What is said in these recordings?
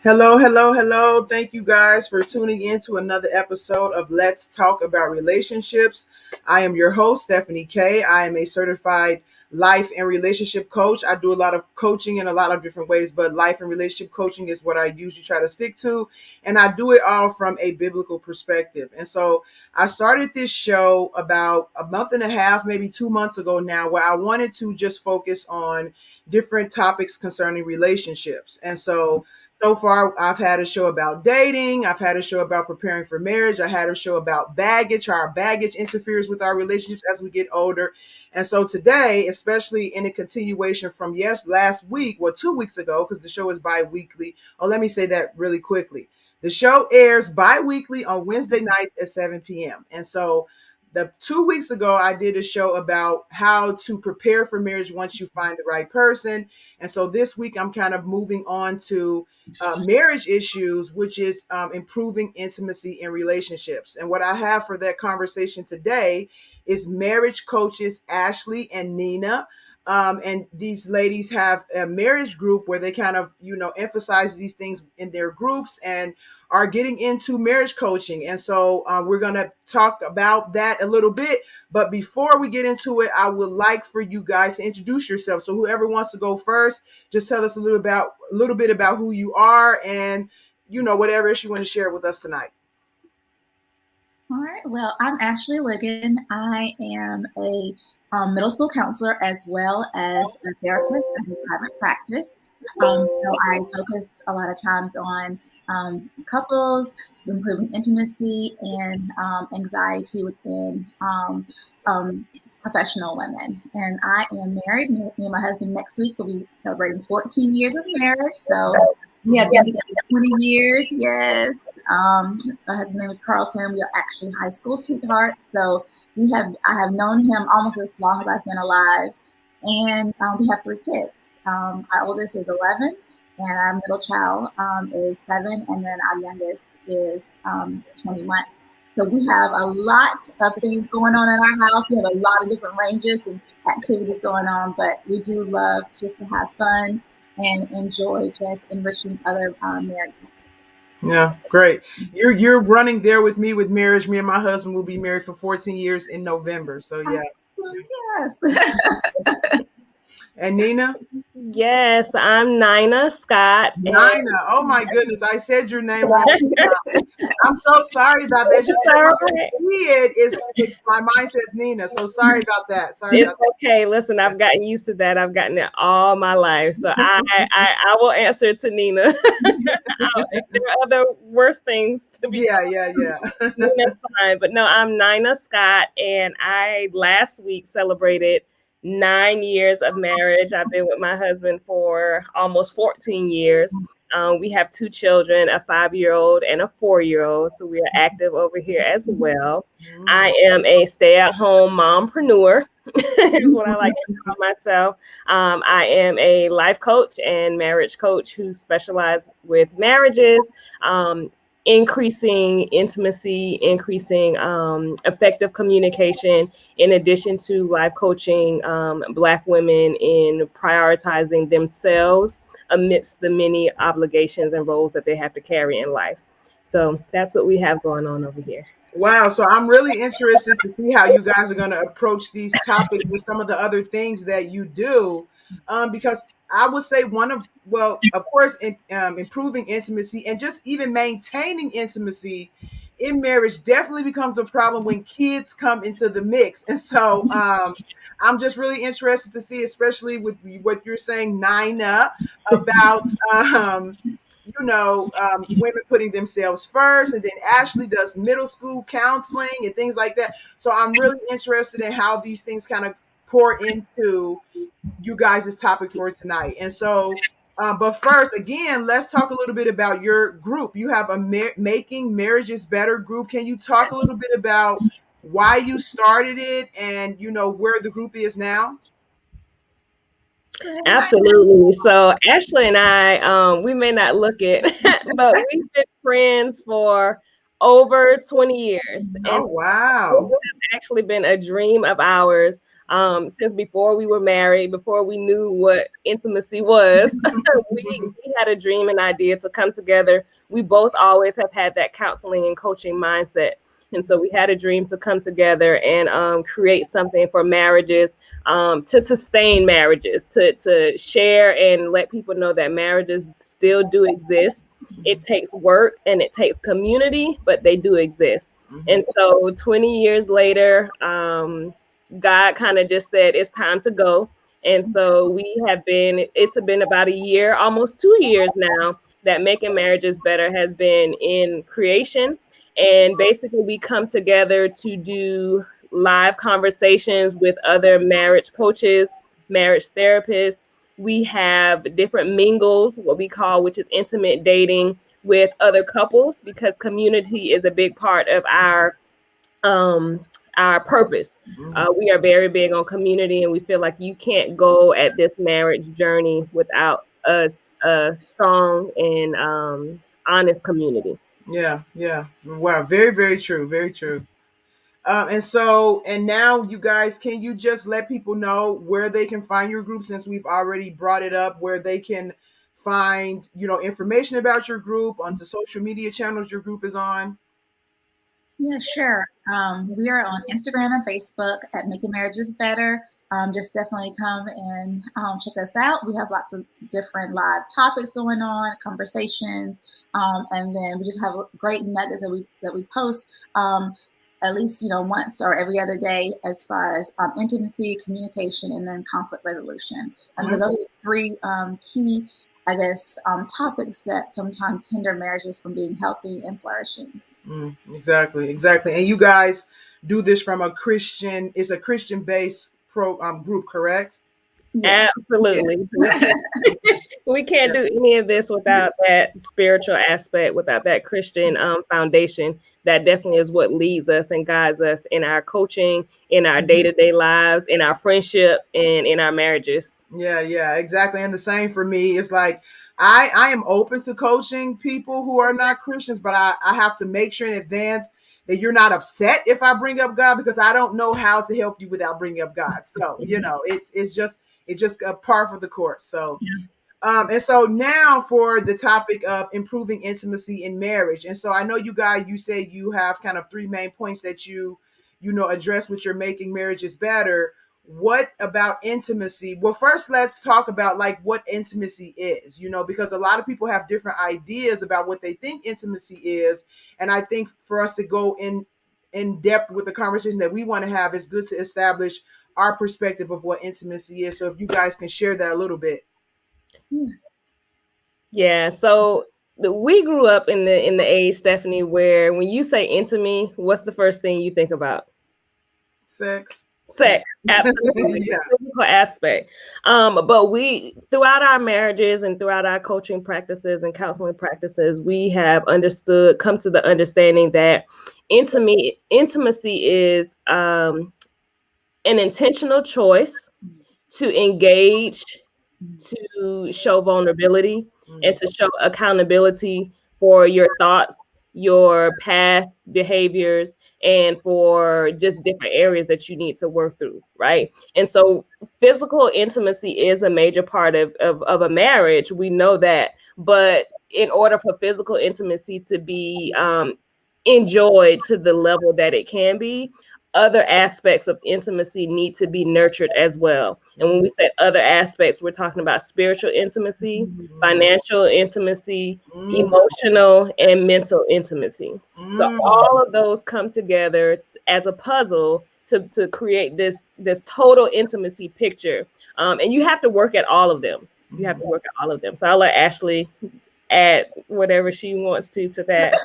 Hello, hello, hello. Thank you guys for tuning in to another episode of Let's Talk About Relationships. I am your host, Stephanie K. I am a certified life and relationship coach. I do a lot of coaching in a lot of different ways, but life and relationship coaching is what I usually try to stick to. And I do it all from a biblical perspective. And so I started this show about a month and a half, maybe 2 months ago now, where I wanted to just focus on different topics concerning relationships. And so far, I've had a show about dating. I've had a show about preparing for marriage. I had a show about baggage, how our baggage interferes with our relationships as we get older. And so today, especially in a continuation from last week, 2 weeks ago, because the show is bi-weekly. Oh, let me say that really quickly. The show airs bi-weekly on Wednesday nights at 7 p.m. And so the 2 weeks ago, I did a show about how to prepare for marriage once you find the right person. And so this week, I'm kind of moving on to marriage issues, which is improving intimacy in relationships. And what I have for that conversation today is marriage coaches Ashley and Nina. And these ladies have a marriage group where they kind of, emphasize these things in their groups and are getting into marriage coaching. And so we're going to talk about that a little bit. But before we get into it, I would like for you guys to introduce yourself. So whoever wants to go first, just tell us a little bit about who you are and, whatever issue you want to share with us tonight. All right. Well, I'm Ashley Ligon. I am a middle school counselor as well as a therapist in private practice. So I focus a lot of times on couples, improving intimacy, and anxiety within professional women. And I am married. Me and my husband next week will be celebrating 14 years of marriage. So we have been together 20 years. Yes. His name is Carlton. We are actually high school sweethearts. So I have known him almost as long as I've been alive. And we have 3 kids. Our oldest is 11, and our middle child is 7, and then our youngest is 20 months. So we have a lot of things going on in our house. We have a lot of different ranges and activities going on, but we do love just to have fun and enjoy just enriching other married couples. Yeah, great. You're running there with me with marriage. Me and my husband will be married for 14 years in November. So yeah. Yes. And Nina? Yes, I'm Nina Scott. Nina, oh my goodness, I said your name wrong. I'm so sorry about that. Just as I see it's my mind says Nina. So sorry about that. It's okay. Listen, I've gotten used to that. I've gotten it all my life. So I will answer to Nina. There are other worse things to be. Yeah. That's fine. But no, I'm Nina Scott, and I last week celebrated 9 years of marriage. I've been with my husband for almost 14 years. We have 2 children, a 5-year-old and a 4-year-old. So we are active over here as well. I am a stay-at-home mompreneur, is what I like to call myself. I am a life coach and marriage coach who specializes with marriages, increasing intimacy, increasing effective communication, in addition to life coaching Black women in prioritizing themselves amidst the many obligations and roles that they have to carry in life. So that's what we have going on over here. Wow. So I'm really interested to see how you guys are going to approach these topics with some of the other things that you do. Because I would say of course, improving intimacy and just even maintaining intimacy in marriage definitely becomes a problem when kids come into the mix. And so I'm just really interested to see, especially with what you're saying, Nina, about, women putting themselves first. And then Ashley does middle school counseling and things like that. So I'm really interested in how these things kind of pour into you guys' topic for tonight. And so, but first, again, let's talk a little bit about your group. You have a Making Marriages Better group. Can you talk a little bit about why you started it and, where the group is now? Absolutely. So Ashley and I, we may not look it, but we've been friends for over 20 years. Oh, wow. It's actually been a dream of ours Since before we were married, before we knew what intimacy was, we had a dream and idea to come together. We both always have had that counseling and coaching mindset. And so we had a dream to come together and create something for marriages, to sustain marriages, to share and let people know that marriages still do exist. It takes work and it takes community, but they do exist. And so 20 years later, God kind of just said, it's time to go. And so it's been about a year, almost 2 years now, that Making Marriages Better has been in creation. And basically, we come together to do live conversations with other marriage coaches, marriage therapists. We have different mingles, what we call, which is intimate dating with other couples, because community is a big part of um, our purpose. We are very big on community, and we feel like you can't go at this marriage journey without a strong and honest community. Yeah, yeah. Wow, very, very true, very true. And now you guys, can you just let people know where they can find your group, since we've already brought it up, where they can find, information about your group on the social media channels your group is on? Yeah, sure. We are on Instagram and Facebook at Making Marriages Better. Just definitely come and check us out. We have lots of different live topics going on, conversations, and then we just have great nuggets that we post at least once or every other day, as far as intimacy, communication, and then conflict resolution. Because those are the three key, I guess, topics that sometimes hinder marriages from being healthy and flourishing. Exactly, exactly. And you guys do this from it's a Christian based group, correct? Yes. Absolutely. We can't do any of this without that spiritual aspect, without that Christian foundation. That definitely is what leads us and guides us in our coaching, in our day-to-day lives, in our friendship, and in our marriages. Yeah, yeah, exactly. And the same for me. It's like I am open to coaching people who are not Christians, but I have to make sure in advance that you're not upset if I bring up God, because I don't know how to help you without bringing up God. So, it's just a par for the course. So and so now for the topic of improving intimacy in marriage. And so I know you say you have kind of three main points that you address with your Making Marriages Better. What about intimacy? Well, first let's talk about like what intimacy is, because a lot of people have different ideas about what they think intimacy is. And I think for us to go in depth with the conversation that we want to have, it's good to establish our perspective of what intimacy is. So if you guys can share that a little bit. Yeah. So we grew up in the age, Stephanie, where when you say intimacy, what's the first thing you think about? Sex. Sex, absolutely. Yeah. Physical aspect. But we, throughout our marriages and throughout our coaching practices and counseling practices, we have come to the understanding that intimacy is an intentional choice to engage, to show vulnerability, and to show accountability for your thoughts, your past behaviors, and for just different areas that you need to work through, right? And so physical intimacy is a major part of a marriage. We know that. But in order for physical intimacy to be enjoyed to the level that it can be, other aspects of intimacy need to be nurtured as well. And when we say other aspects, we're talking about spiritual intimacy, financial intimacy, emotional and mental intimacy. So all of those come together as a puzzle to create this total intimacy picture. And you have to work at all of them. You have to work at all of them. So I'll let Ashley add whatever she wants to that.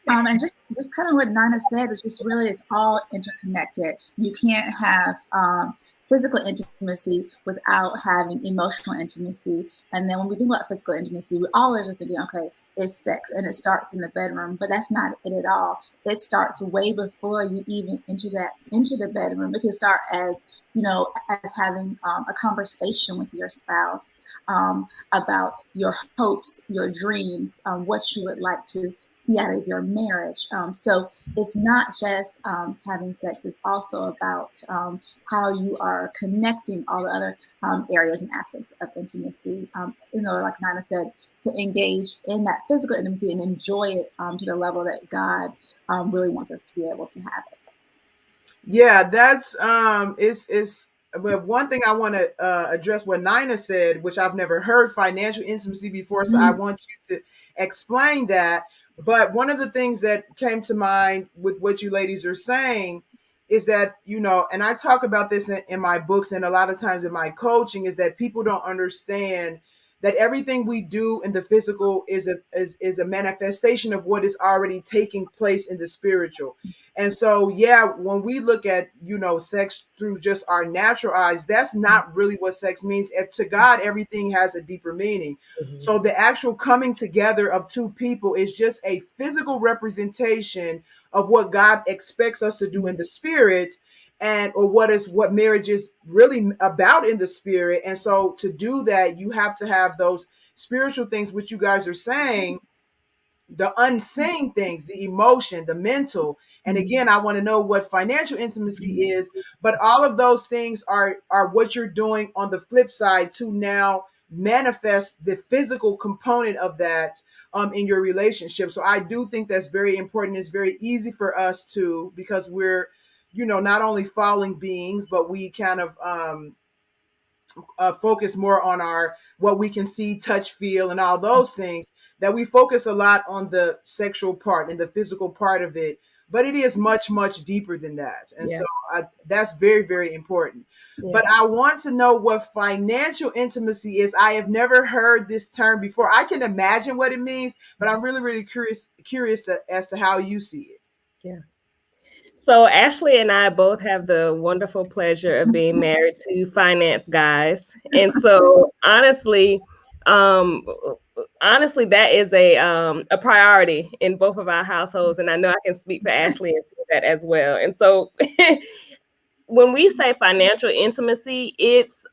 And just kind of what Nina said is just really, it's all interconnected. You can't have physical intimacy without having emotional intimacy. And then when we think about physical intimacy, we always are thinking, okay, it's sex and it starts in the bedroom, but that's not it at all. It starts way before you even enter the bedroom. It can start as having a conversation with your spouse about your hopes, your dreams, what you would like to see out of your marriage. So it's not just having sex; it's also about how you are connecting all the other areas and aspects of intimacy. Like Nina said, to engage in that physical intimacy and enjoy it to the level that God really wants us to be able to have it. Yeah, that's it's but one thing I want to address what Nina said, which I've never heard financial intimacy before, so I Mm-hmm. want you to explain that. But one of the things that came to mind with what you ladies are saying is that, and I talk about this in my books and a lot of times in my coaching, is that people don't understand that everything we do in the physical is a manifestation of what is already taking place in the spiritual. And so, yeah, when we look at, sex through just our natural eyes, that's not really what sex means. If to God, everything has a deeper meaning. Mhm. So the actual coming together of two people is just a physical representation of what God expects us to do in the spirit, and or what marriage is really about in the spirit. And so to do that, you have to have those spiritual things which you guys are saying, the unseen things, the emotion, the mental. And again, I want to know what financial intimacy is, but all of those things are what you're doing on the flip side to now manifest the physical component of that in your relationship. So I do think that's very important. It's very easy for us to, because we're, not only falling beings, but we kind of focus more on our what we can see, touch, feel, and all those things. That we focus a lot on the sexual part and the physical part of it, but it is much, much deeper than that. And Yeah. so that's very, very important. Yeah. But I want to know what financial intimacy is. I have never heard this term before. I can imagine what it means, but I'm really, really curious as to how you see it. Yeah. So Ashley and I both have the wonderful pleasure of being married to finance guys. And so um honestly that is a priority in both of our households, and I know I can speak for Ashley and say that as well. And so when we say financial intimacy, it's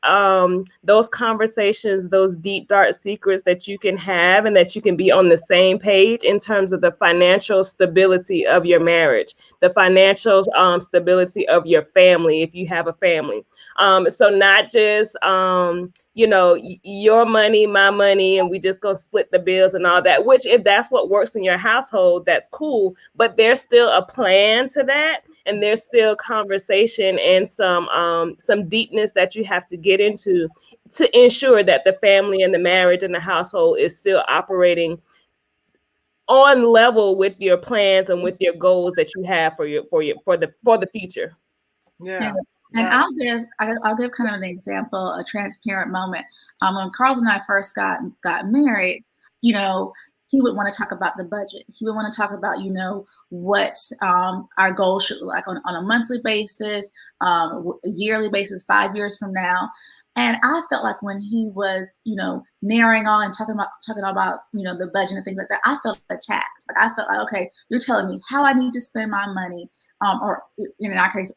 those conversations, those deep dark secrets that you can have and that you can be on the same page in terms of the financial stability of your marriage, the financial stability of your family if you have a family. So not just your money, my money, and we just gonna split the bills and all that, which if that's what works in your household, that's cool, but there's still a plan to that, and there's still conversation and some deepness that you have to get into to ensure that the family and the marriage and the household is still operating on level with your plans and with your goals that you have for the future. Yeah. Yeah. And Wow. I'll give kind of an example, a transparent moment. When Carl and I first got married, he would want to talk about the budget. He would want to talk about, what our goals should look like on a monthly basis, a yearly basis, 5 years from now. And I felt like when he was, narrowing on and talking about, the budget and things like that, I felt attacked. Like I felt like, okay, you're telling me how I need to spend my money, or in our case,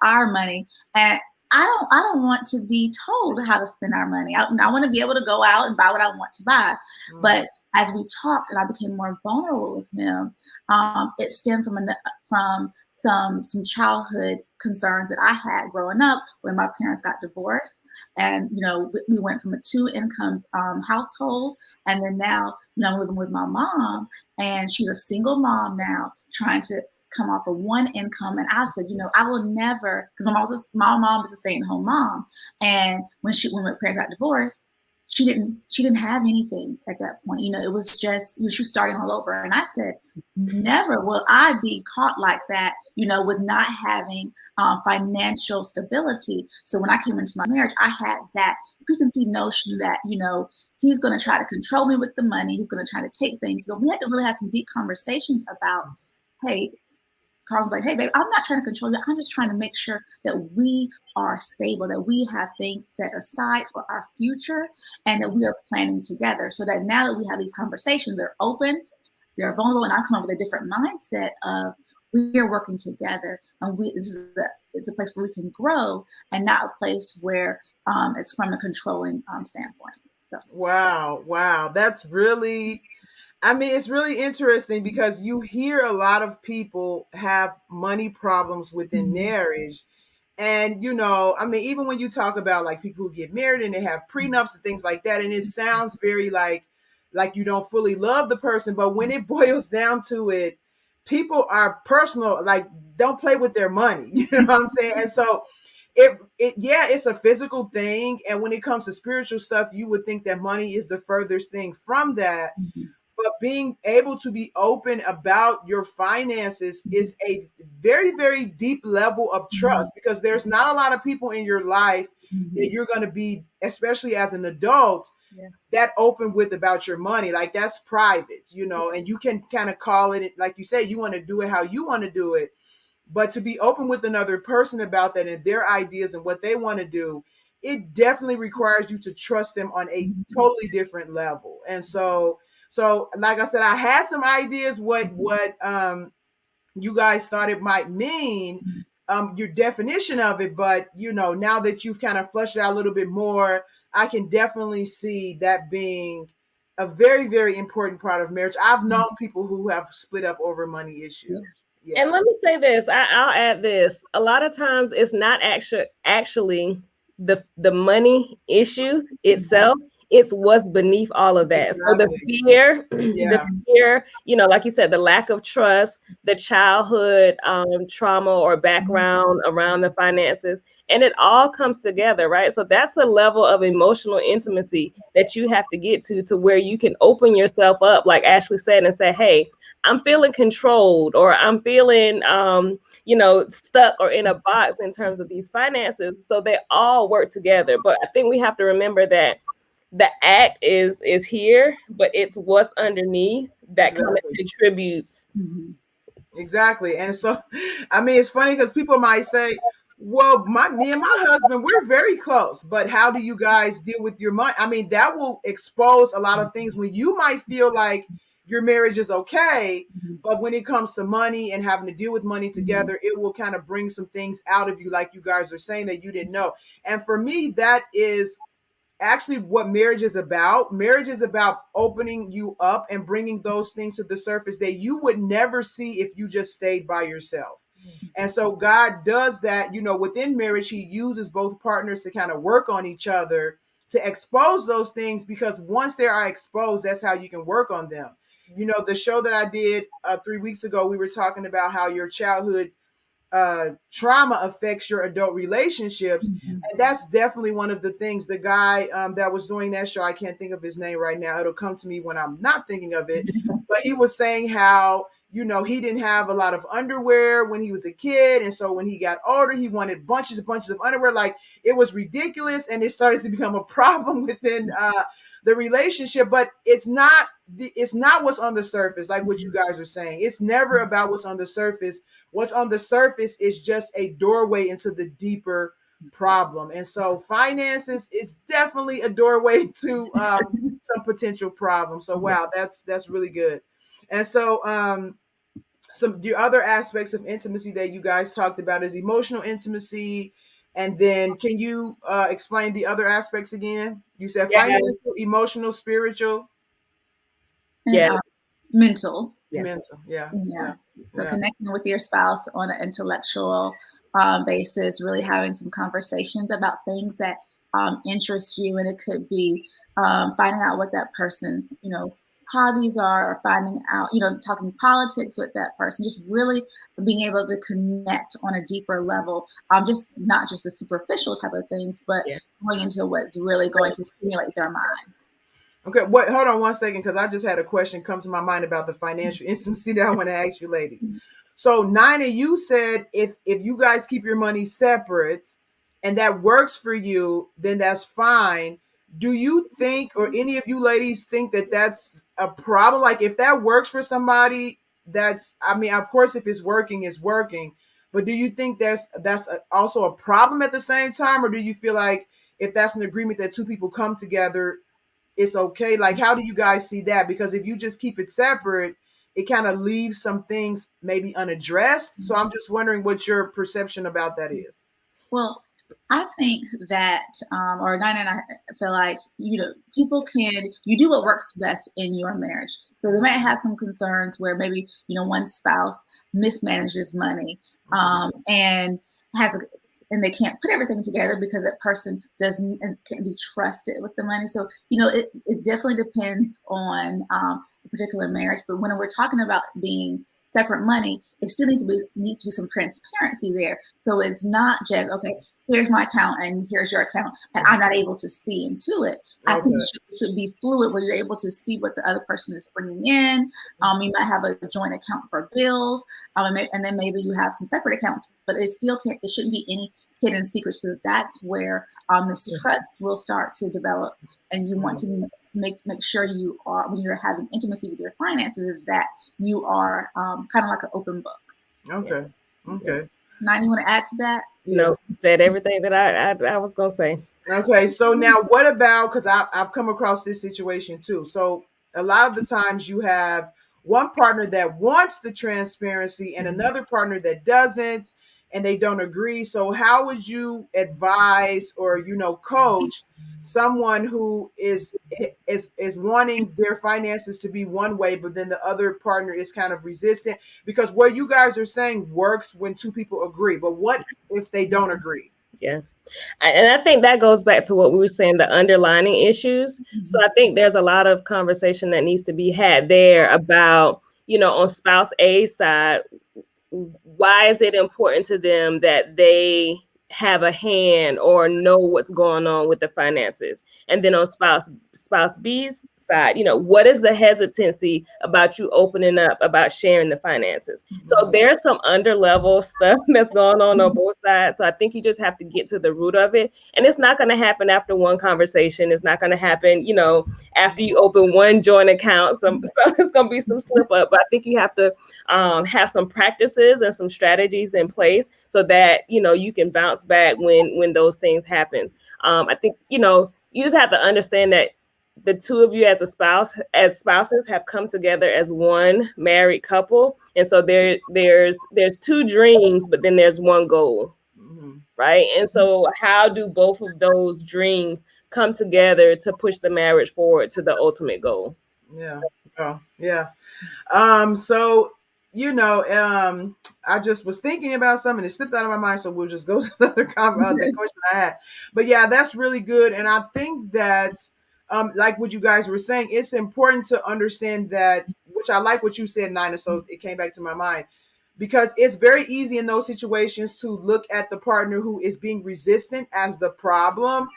our money, and I don't want to be told how to spend our money. I want to be able to go out and buy what I want to buy. But as we talked and I became more vulnerable with him, it stemmed from some childhood concerns that I had growing up when my parents got divorced, and we went from a 2 income household, and then now I'm living with my mom, and she's a single mom now trying to come off of one income. And I said, I will never, because my mom was a stay-at-home mom, and when my parents got divorced, she didn't have anything at that point. It was just she was starting all over. And I said, never will I be caught like that, with not having financial stability. So when I came into my marriage, I had that preconceived notion that, he's going to try to control me with the money. He's going to try to take things. So we had to really have some deep conversations about, hey, Carl was like, hey, babe, I'm not trying to control you. I'm just trying to make sure that we are stable, that we have things set aside for our future, and that we are planning together, so that now that we have these conversations, they're open, they're vulnerable, and I come up with a different mindset of we are working together, and it's a place where we can grow, and not a place where it's from a controlling standpoint. So. Wow. Wow. That's really, I mean, it's really interesting because you hear a lot of people have money problems within Mhm. marriage. And, I mean, even when you talk about like people who get married and they have prenups and things like that, and it sounds very like you don't fully love the person. But when it boils down to it, people are personal, like don't play with their money. You know what I'm saying? And so yeah, it's a physical thing. And when it comes to spiritual stuff, you would think that money is the furthest thing from that, Mhm. but being able to be open about your finances is a very, very deep level of Mhm. trust, because there's not a lot of people in your life that Mhm. you're going to be, especially as an adult, Yeah. that open with about your money. Like that's private, and you can kind of call it, like you say, you want to do it how you want to do it. But to be open with another person about that and their ideas and what they want to do, it definitely requires you to trust them on a Mhm. totally different level. And so like I said, I had some ideas what you guys thought it might mean, your definition of it, but now that you've kind of fleshed it out a little bit more, I can definitely see that being a very, very important part of marriage. I've known people who have split up over money issues. Yeah. Yeah. And let me say this, I'll add this. A lot of times it's not actually the money issue itself. It's what's beneath all of that. So the Exactly. fear, the Yeah. fear, like you said, the lack of trust, the childhood trauma or background around the finances, and it all comes together, right? So that's a level of emotional intimacy that you have to get to where you can open yourself up, like Ashley said, and say, hey, I'm feeling controlled, or I'm feeling stuck or in a box in terms of these finances. So they all work together. But I think we have to remember that the act is here, but it's what's underneath that kind of Exactly. contributes. Mhm. Exactly. And so, I mean, it's funny because people might say, well, me and my husband, we're very close, but how do you guys deal with your money? I mean, that will expose a lot of things when you might feel like your marriage is okay, Mhm. but when it comes to money and having to deal with money Mhm. together, it will kind of bring some things out of you, like you guys are saying, that you didn't know. And for me, that is actually what marriage is about. Marriage is about opening you up and bringing those things to the surface that you would never see if you just stayed by yourself. And so God does that, within marriage. He uses both partners to kind of work on each other to expose those things, because once they are exposed, that's how you can work on them. The show that I did 3 weeks ago, we were talking about how your childhood trauma affects your adult relationships. Mhm. And that's definitely one of the things. The guy that was doing that show, I can't think of his name right now. It'll come to me when I'm not thinking of it. But he was saying how, he didn't have a lot of underwear when he was a kid. And so when he got older, he wanted bunches and bunches of underwear. Like it was ridiculous. And it started to become a problem within the relationship. But it's not what's on the surface, like what you guys are saying. It's never about what's on the surface. What's on the surface is just a doorway into the deeper problem. And so finances is definitely a doorway to some potential problems. So wow, that's really good. And so some the other aspects of intimacy that you guys talked about is emotional intimacy. And then can you explain the other aspects again? You said Yeah, financial, emotional, spiritual, And yeah, mental. yeah. mental. Yeah, Yeah. yeah, So yeah. connecting with your spouse on an intellectual basis, really having some conversations about things that interest you, and it could be finding out what that person's, hobbies are, or finding out, talking politics with that person. Just really being able to connect on a deeper level, just not just the superficial type of things, but Yeah. going into what's really going to stimulate their mind. Okay, what? Hold on one second, because I just had a question come to my mind about the financial intimacy that I want to ask you, ladies. So, Nina, you said if you guys keep your money separate, and that works for you, then that's fine. Do you think, or any of you ladies think that that's a problem? Like, if that works for somebody, I mean, of course, if it's working, it's working. But do you think also a problem at the same time, or do you feel like if that's an agreement that two people come together, it's okay? Like, how do you guys see that? Because if you just keep it separate, it kind of leaves some things maybe unaddressed. So I'm just wondering what your perception about that is. Well, I think that, or Nina and I feel like, people you do what works best in your marriage. So they might have some concerns where maybe, one spouse mismanages money, and has a, and they can't put everything together because that person doesn't and can't be trusted with the money. So, it definitely depends on a particular marriage. But when we're talking about being separate money, it still needs to be some transparency there. So it's not just, okay, here's my account and here's your account, and I'm not able to see into it. I think it should be fluid where you're able to see what the other person is bringing in. You might have a joint account for bills, and then maybe you have some separate accounts, but it shouldn't be any hidden secrets, because that's where mistrust will start to develop. And you want to make sure you are, when you're having intimacy with your finances, is that you are kind of like an open book. Okay. Now, you want to add to that? No, said everything that I was gonna say. Okay, so now what about, because I've come across this situation too. So a lot of the times you have one partner that wants the transparency and another partner that doesn't, and they don't agree. So how would you advise or coach someone who is wanting their finances to be one way, but then the other partner is kind of resistant? Because what you guys are saying works when two people agree, but what if they don't agree? Yeah. And I think that goes back to what we were saying, the underlining issues. So I think there's a lot of conversation that needs to be had there about, on spouse A's side, why is it important to them that they have a hand or know what's going on with the finances? And then on spouse B's side, what is the hesitancy about you opening up about sharing the finances? So there's some underlevel stuff that's going on both sides. So I think you just have to get to the root of it. And it's not going to happen after one conversation. It's not going to happen, after you open one joint account. So it's going to be some slip up. But I think you have to have some practices and some strategies in place so that, you can bounce back when those things happen. I think, you just have to understand that the two of you as spouses have come together as one married couple. And so there's two dreams, but then there's one goal, right? And so how do both of those dreams come together to push the marriage forward to the ultimate goal? Yeah. Oh, yeah. So, I just was thinking about something. It slipped out of my mind. So we'll just go to the other the question I had. But yeah, that's really good. And I think that, like what you guys were saying, it's important to understand that, which I like what you said, Nina. So it came back to my mind, because it's very easy in those situations to look at the partner who is being resistant as the problem.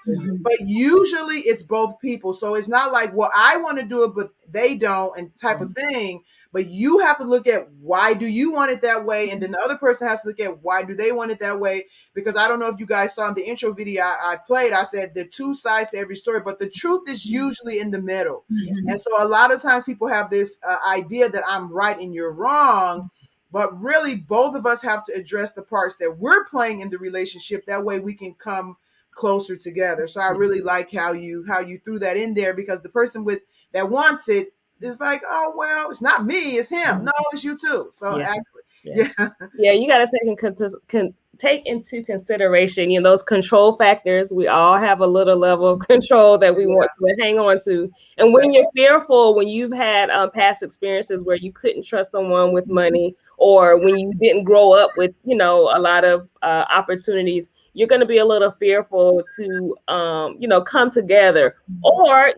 But usually it's both people. So it's not like, well, I want to do it, but they don't, and type of thing. But you have to look at, why do you want it that way? And then the other person has to look at, why do they want it that way? Because I don't know if you guys saw in the intro video I played, I said there are two sides to every story, but the truth is usually in the middle. And so a lot of times people have this idea that I'm right and you're wrong. But really, both of us have to address the parts that we're playing in the relationship. That way we can come closer together. So I really like how you threw that in there, because the person that wants it is like, oh, well, it's not me, it's him. No, it's you too. So actually, you got to take into consideration, those control factors. We all have a little level of control that we want to hang on to. And when you're fearful, when you've had past experiences where you couldn't trust someone with money, or when you didn't grow up with, a lot of opportunities, you're going to be a little fearful to, come together. Or,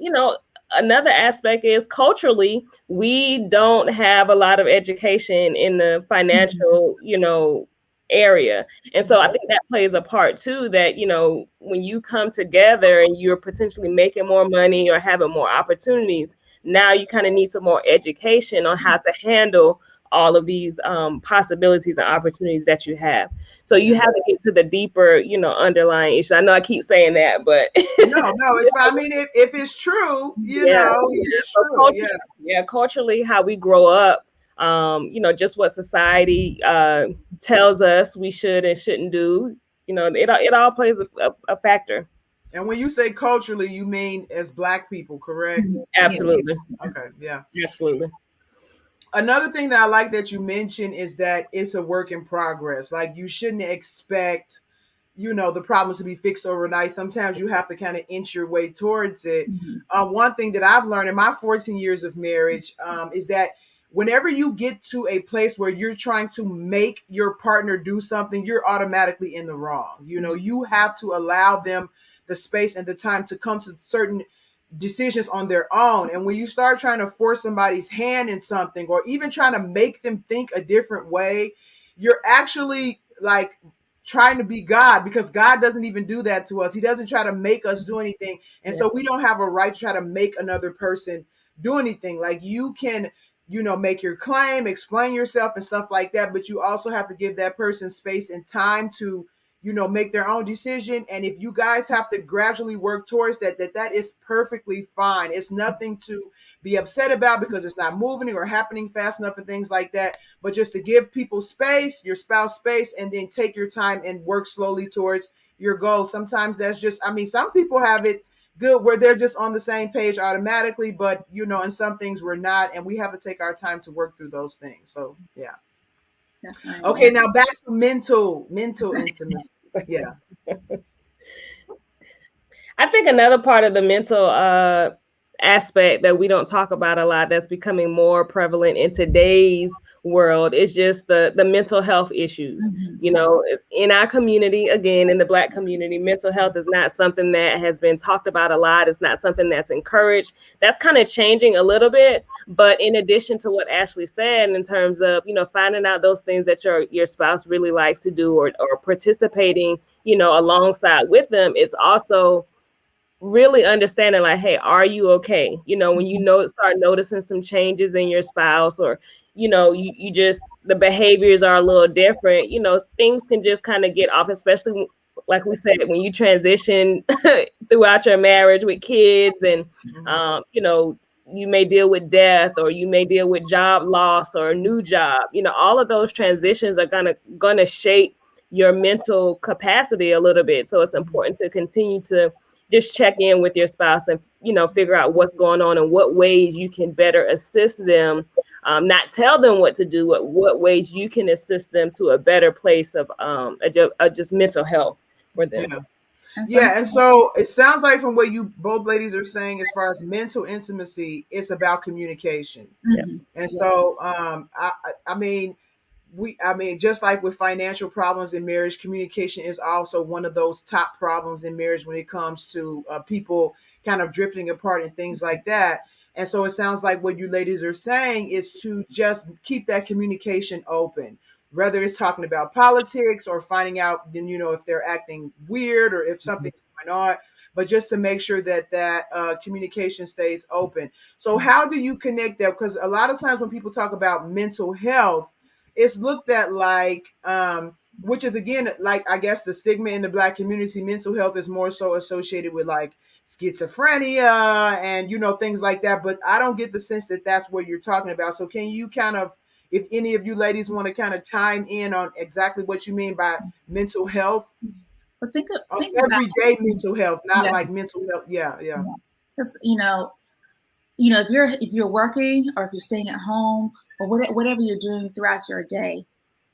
another aspect is, culturally, we don't have a lot of education in the financial, area. And so I think that plays a part too, that, when you come together and you're potentially making more money or having more opportunities, now you kind of need some more education on how to handle all of these possibilities and opportunities that you have. So you have to get to the deeper, underlying issue. I know I keep saying that, but no, it's fine. I mean, if it's true, it's so true. Culturally, how we grow up, just what society tells us we should and shouldn't do. It all plays a factor. And when you say culturally, you mean as Black people, correct? Absolutely. Okay, yeah. Absolutely. Another thing that I like that you mentioned is that it's a work in progress. Like, you shouldn't expect, the problems to be fixed overnight. Sometimes you have to kind of inch your way towards it. Mm-hmm. One thing that I've learned in my 14 years of marriage is that whenever you get to a place where you're trying to make your partner do something, you're automatically in the wrong. You have to allow them the space and the time to come to certain decisions on their own. And when you start trying to force somebody's hand in something, or even trying to make them think a different way, you're actually like trying to be God, because God doesn't even do that to us. He doesn't try to make us do anything. And so we don't have a right to try to make another person do anything. Like, you can, make your claim, explain yourself and stuff like that, but you also have to give that person space and time to, make their own decision. And if you guys have to gradually work towards that is perfectly fine. It's nothing to be upset about, because it's not moving or happening fast enough and things like that. But just to give people space, your spouse space, and then take your time and work slowly towards your goal. Sometimes that's just, some people have it good where they're just on the same page automatically, but in some things we're not, and we have to take our time to work through those things. So yeah. Definitely. Okay, now back to mental intimacy. Yeah. I think another part of the mental aspect that we don't talk about a lot, that's becoming more prevalent in today's world, is just the mental health issues. In our community, again, in the Black community, mental health is not something that has been talked about a lot. It's not something that's encouraged. That's kind of changing a little bit. But in addition to what Ashley said, in terms of, finding out those things that your spouse really likes to do, or participating, alongside with them, it's also really understanding, like, hey, are you okay? When start noticing some changes in your spouse, or you just, the behaviors are a little different, things can just kind of get off, especially like we said, when you transition throughout your marriage with kids, and you may deal with death, or you may deal with job loss or a new job. All of those transitions are gonna shape your mental capacity a little bit. So it's important to continue to just check in with your spouse, and figure out what's going on and what ways you can better assist them. Not tell them what to do, but what ways you can assist them to a better place of just mental health for them. Yeah, and so it sounds like from what you both ladies are saying, as far as mental intimacy, it's about communication. And so I mean, just like with financial problems in marriage, communication is also one of those top problems in marriage when it comes to people kind of drifting apart and things like that. And so it sounds like what you ladies are saying is to just keep that communication open, whether it's talking about politics or finding out, then, if they're acting weird or if something's going on, but just to make sure that communication stays open. So how do you connect that? Because a lot of times when people talk about mental health, it's looked at like, which is, again, like, I guess the stigma in the Black community, mental health is more so associated with like schizophrenia and, things like that. But I don't get the sense that that's what you're talking about. So can you kind of, if any of you ladies want to kind of chime in on exactly what you mean by mental health? But think everyday mental health, not like mental health. Yeah. Because if you're working, or if you're staying at home, or whatever you're doing throughout your day,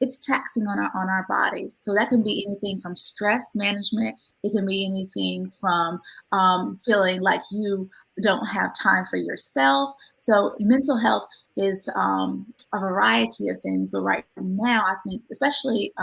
it's taxing on our bodies. So that can be anything from stress management. It can be anything from feeling like you don't have time for yourself. So mental health is a variety of things. But right now, I think, especially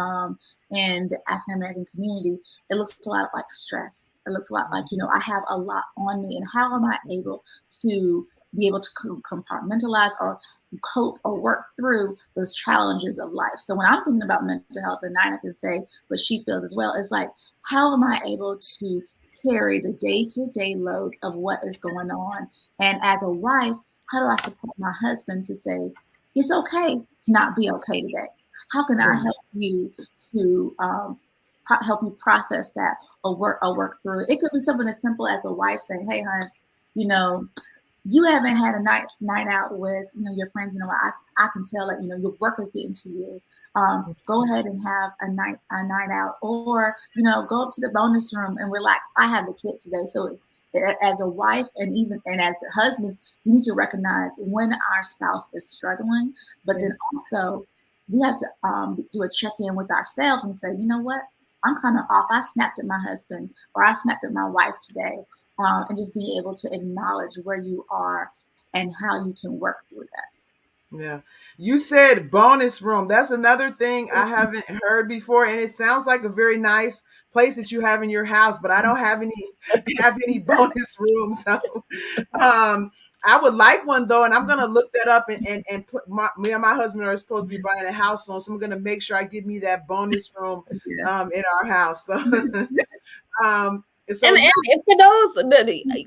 in the African American community, it looks a lot like stress. It looks a lot like, I have a lot on me, and how am I able to be able to compartmentalize or cope or work through those challenges of life. So when I'm thinking about mental health, and Nina can say what she feels as well, it's like, how am I able to carry the day-to-day load of what is going on? And as a wife, how do I support my husband to say, it's okay to not be okay today? How can I help you to help you process that, or work through it? It could be something as simple as a wife saying, hey, hon, you haven't had a night out with your friends in a while. I can tell that your work is getting to you. Go ahead and have a night out, or go up to the bonus room and relax. I have the kids today, so as a wife and as husbands, we need to recognize when our spouse is struggling, but then also we have to do a check-in with ourselves and say, you know what, I'm kind of off. I snapped at my husband or I snapped at my wife today. And just being able to acknowledge where you are and how you can work through that. Yeah. You said bonus room. That's another thing I haven't heard before. And it sounds like a very nice place that you have in your house, but I don't have any bonus rooms. So I would like one though, and I'm gonna look that up and put me and my husband are supposed to be buying a house soon. So I'm gonna make sure I give me that bonus room Yeah. in our house. So um And, so yeah, and for those,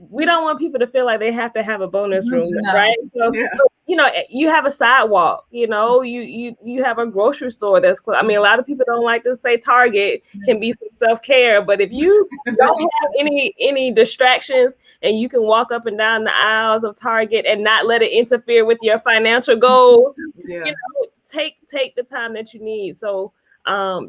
we don't want people to feel like they have to have a bonus room, No. right? So, yeah. you know, you have a sidewalk. You know, you have a grocery store that's close. I mean, a lot of people don't like to say Target can be some self-care, but if you don't have any distractions and you can walk up and down the aisles of Target and not let it interfere with your financial goals, Yeah. you know, take the time that you need. So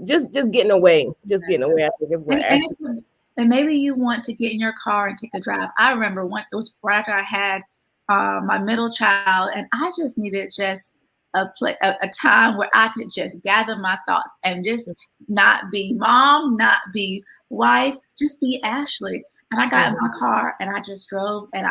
just getting away, I think is what And, and, actually. it- and maybe you want to get in your car and take a drive. I remember it was right after I had my middle child, and I just needed just a time where I could just gather my thoughts and just not be mom, not be wife, just be Ashley. And I got in my car and I just drove, and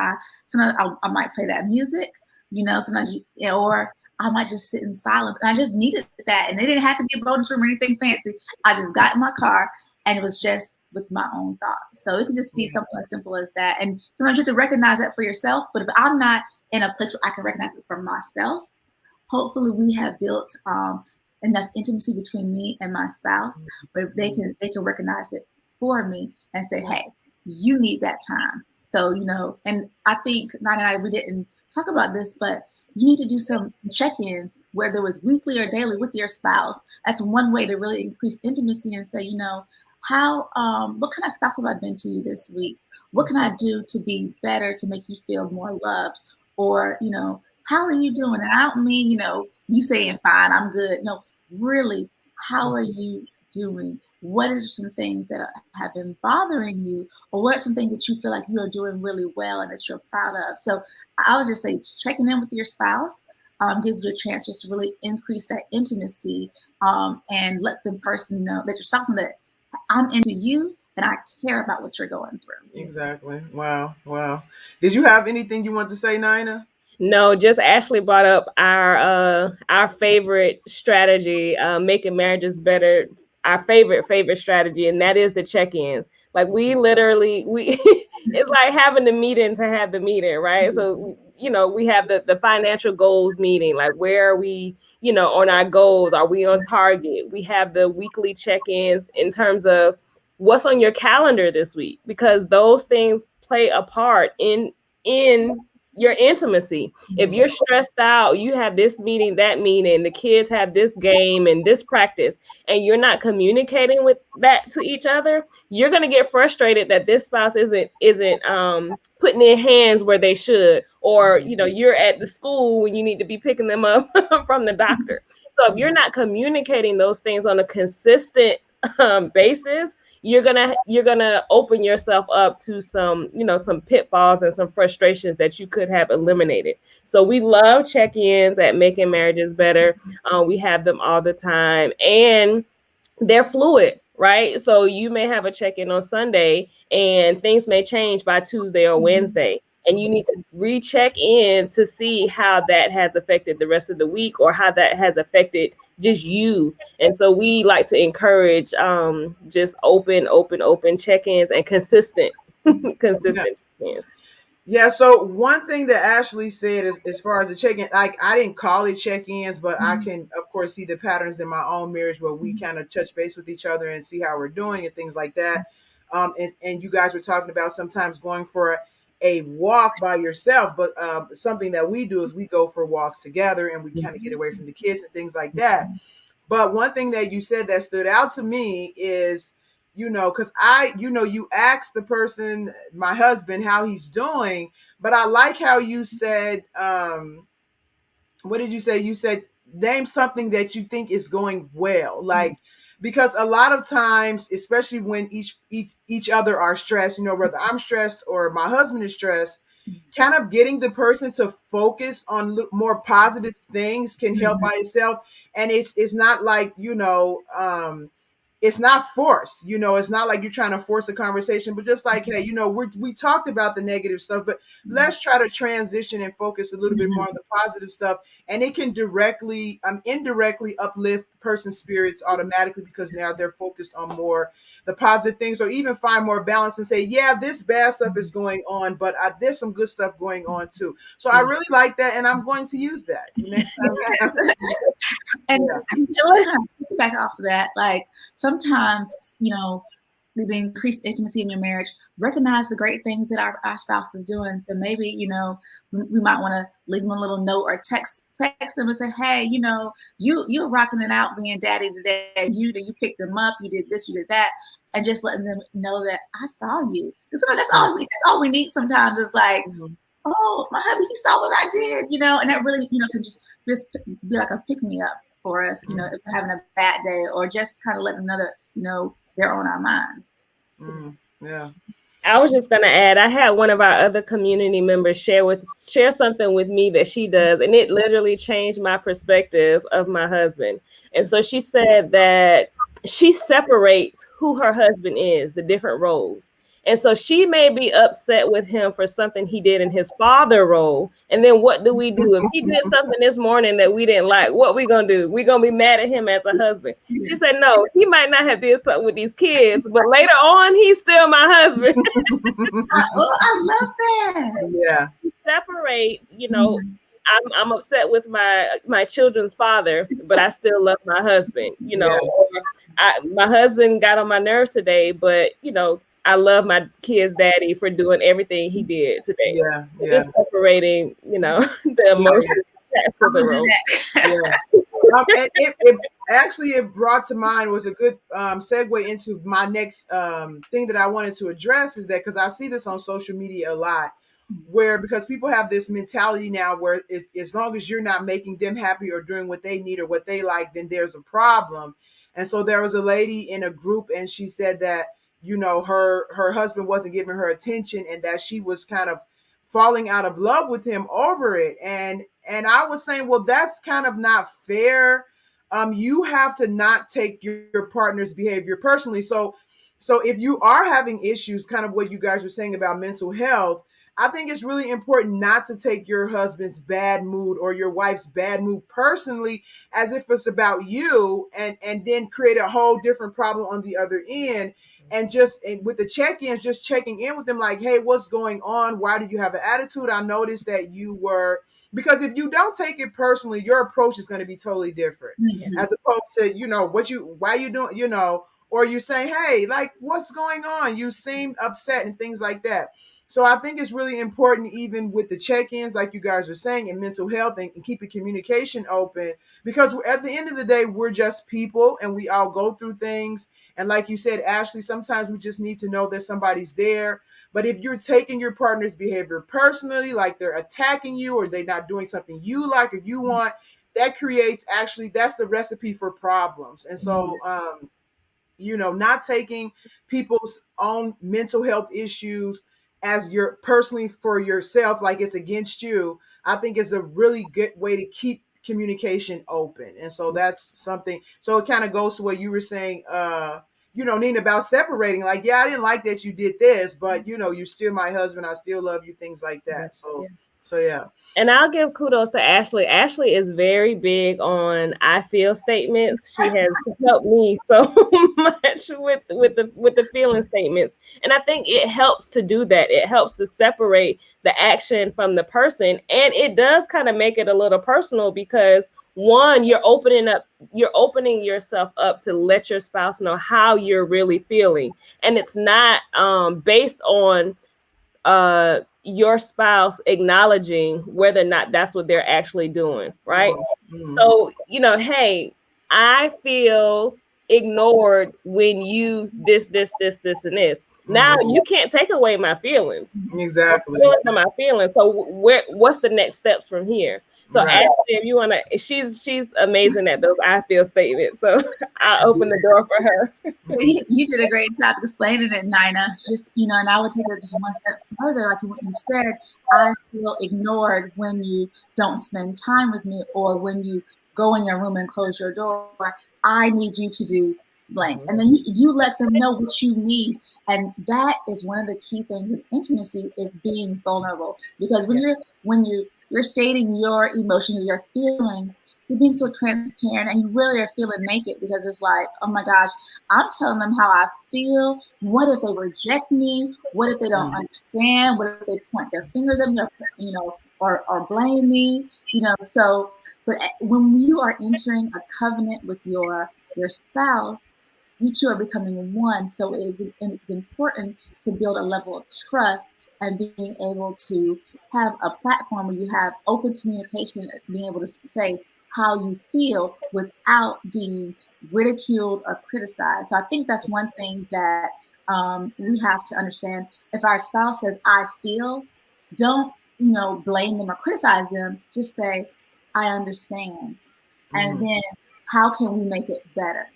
sometimes I might play that music, sometimes or I might just sit in silence. And I just needed that. And it didn't have to be a bonus room or anything fancy. I just got in my car and it was just with my own thoughts. So it can just be something as simple as that. And sometimes you have to recognize that for yourself. But if I'm not in a place where I can recognize it for myself, hopefully we have built enough intimacy between me and my spouse where they can recognize it for me and say, hey, you need that time. So, and I think Nana and I, we didn't talk about this, but you need to do some check-ins, whether it was weekly or daily with your spouse. That's one way to really increase intimacy and say, how what kind of spouse have I been to you this week? What can I do to be better to make you feel more loved? Or, how are you doing? And I don't mean, you saying fine, I'm good. No, really, how are you doing? What are some things that have been bothering you? Or what are some things that you feel like you are doing really well and that you're proud of? So I would just say checking in with your spouse gives you a chance just to really increase that intimacy and let the person know that your spouse know that I'm into you and I care about what you're going through. Exactly. Wow. Wow. Did you have anything you want to say, Nina? No, just Ashley brought up our favorite strategy, making marriages better. Our favorite strategy, and that is the check-ins. Like we literally it's like having the meeting to have the meeting, right? So we have the financial goals meeting. Like where are we, on our goals? Are we on target? We have the weekly check-ins in terms of what's on your calendar this week, because those things play a part in your intimacy. If you're stressed out, you have this meeting, that meeting, the kids have this game and this practice, and you're not communicating with that to each other, you're going to get frustrated that this spouse isn't putting their hands where they should, or you're at the school when you need to be picking them up from the doctor. So if you're not communicating those things on a consistent basis, you're gonna open yourself up to some some pitfalls and some frustrations that you could have eliminated. So we love check-ins at Making Marriages Better. We have them all the time, and they're fluid, right? So you may have a check-in on Sunday and things may change by Tuesday or Wednesday, and you need to recheck in to see how that has affected the rest of the week or how that has affected just you. And so we like to encourage just open check-ins and consistent consistent check-ins. Yeah, so one thing that Ashley said is as far as the check-in, like I didn't call it check-ins, but I can of course see the patterns in my own marriage where we kind of touch base with each other and see how we're doing and things like that. And you guys were talking about sometimes going for a walk by yourself, but something that we do is we go for walks together and we kind of get away from the kids and things like that. But one thing that you said that stood out to me is, because you asked the person, my husband, how he's doing, but I like how you said, what did you say? You said, name something that you think is going well. Like, because a lot of times, especially when each other are stressed, whether I'm stressed or my husband is stressed, kind of getting the person to focus on more positive things can help by itself. And it's not like, it's not forced, it's not like you're trying to force a conversation, but just like, hey, we talked about the negative stuff, but let's try to transition and focus a little bit more on the positive stuff. And it can indirectly uplift the person's spirits automatically, because now they're focused on more the positive things, or even find more balance and say, yeah, this bad stuff is going on, but there's some good stuff going on too. So I really like that, and I'm going to use that next time. And just kind of back off of that, like sometimes, the increased intimacy in your marriage, recognize the great things that our spouse is doing. So maybe, we might want to leave them a little note or text them and say, hey, you're rocking it out being daddy today. You picked them up, you did this, you did that, and just letting them know that I saw you. Because that's all we need sometimes is like, oh, my hubby, he saw what I did, and that really, can just be like a pick me up for us, if we're having a bad day, or just kind of let them know that, they're on our minds. Yeah. I was just gonna add, I had one of our other community members share something with me that she does, and it literally changed my perspective of my husband. And so she said that she separates who her husband is, the different roles. And so she may be upset with him for something he did in his father role. And then what do we do? If he did something this morning that we didn't like, what we gonna do? We gonna be mad at him as a husband. She said, no, he might not have did something with these kids, but later on, he's still my husband. I love that. Yeah. Separate, I'm upset with my children's father, but I still love my husband, or my husband got on my nerves today, but I love my kid's daddy for doing everything he did today. Yeah. Just separating, the emotions. It brought to mind was a good segue into my next thing that I wanted to address, is that because I see this on social media a lot, because people have this mentality now where as long as you're not making them happy or doing what they need or what they like, then there's a problem. And so there was a lady in a group, and she said that her husband wasn't giving her attention, and that she was kind of falling out of love with him over it. And I was saying, well, that's kind of not fair. You have to not take your partner's behavior personally. So if you are having issues, kind of what you guys were saying about mental health, I think it's really important not to take your husband's bad mood or your wife's bad mood personally, as if it's about you, and then create a whole different problem on the other end. And with the check-ins, just checking in with them like, hey, what's going on? Why did you have an attitude? I noticed that because if you don't take it personally, your approach is going to be totally different, as opposed to, why you doing, or you say, hey, like, what's going on? You seem upset and things like that. So I think it's really important, even with the check-ins, like you guys are saying, in mental health, and keeping communication open, because at the end of the day, we're just people and we all go through things. And like you said, Ashley, sometimes we just need to know that somebody's there. But if you're taking your partner's behavior personally, like they're attacking you or they're not doing something you like or you want, that's the recipe for problems. And so, not taking people's own mental health issues as your personally for yourself, like it's against you, I think is a really good way to keep communication open. And so that's something. So it kind of goes to what you were saying, Nina, about separating. Like, yeah, I didn't like that you did this, but you're still my husband. I still love you. Things like that. So yeah. And I'll give kudos to Ashley. Ashley is very big on I feel statements. She has helped me so much with the feeling statements. And I think it helps to do that. It helps to separate the action from the person. And it does kind of make it a little personal, because one, you're opening yourself up to let your spouse know how you're really feeling. And it's not based on your spouse acknowledging whether or not that's what they're actually doing, right? So, hey, I feel ignored when you this, and this. Now you can't take away my feelings. Exactly. Feelings are my feelings. So what's the next steps from here? So Ashley, if you wanna, she's amazing at those I feel statements. So I'll open the door for her. You did a great job explaining it, Nina. Just, and I would take it just one step further. Like what you said, I feel ignored when you don't spend time with me, or when you go in your room and close your door. I need you to do blank. And then you let them know what you need. And that is one of the key things in intimacy is being vulnerable. Because when you're stating your emotions, your feelings, you're being so transparent and you really are feeling naked because it's like, oh my gosh, I'm telling them how I feel. What if they reject me? What if they don't understand? What if they point their fingers at me or blame me? So but when you are entering a covenant with your spouse, you two are becoming one. So it's important to build a level of trust and being able to have a platform where you have open communication, being able to say how you feel without being ridiculed or criticized. So I think that's one thing that we have to understand. If our spouse says, I feel, don't, blame them or criticize them. Just say, I understand. And then how can we make it better?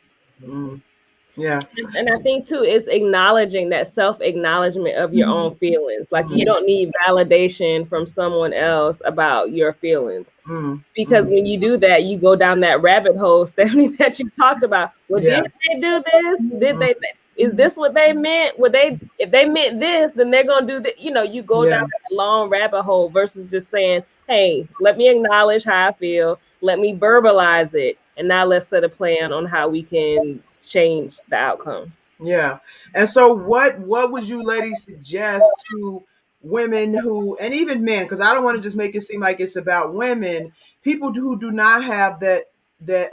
Yeah. And I think too, it's acknowledging that self-acknowledgement of your own feelings. Like you don't need validation from someone else about your feelings. Because when you do that, you go down that rabbit hole, Stephanie, that you talked about. Well, did they do this? Did they? Is this what they meant? If they meant this, then they're gonna do that. You go down that long rabbit hole versus just saying, "Hey, let me acknowledge how I feel. Let me verbalize it, and now let's set a plan on how we can change the outcome." Yeah. And so what would you ladies suggest to women who, and even men, because I don't want to just make it seem like it's about women, people who do not have that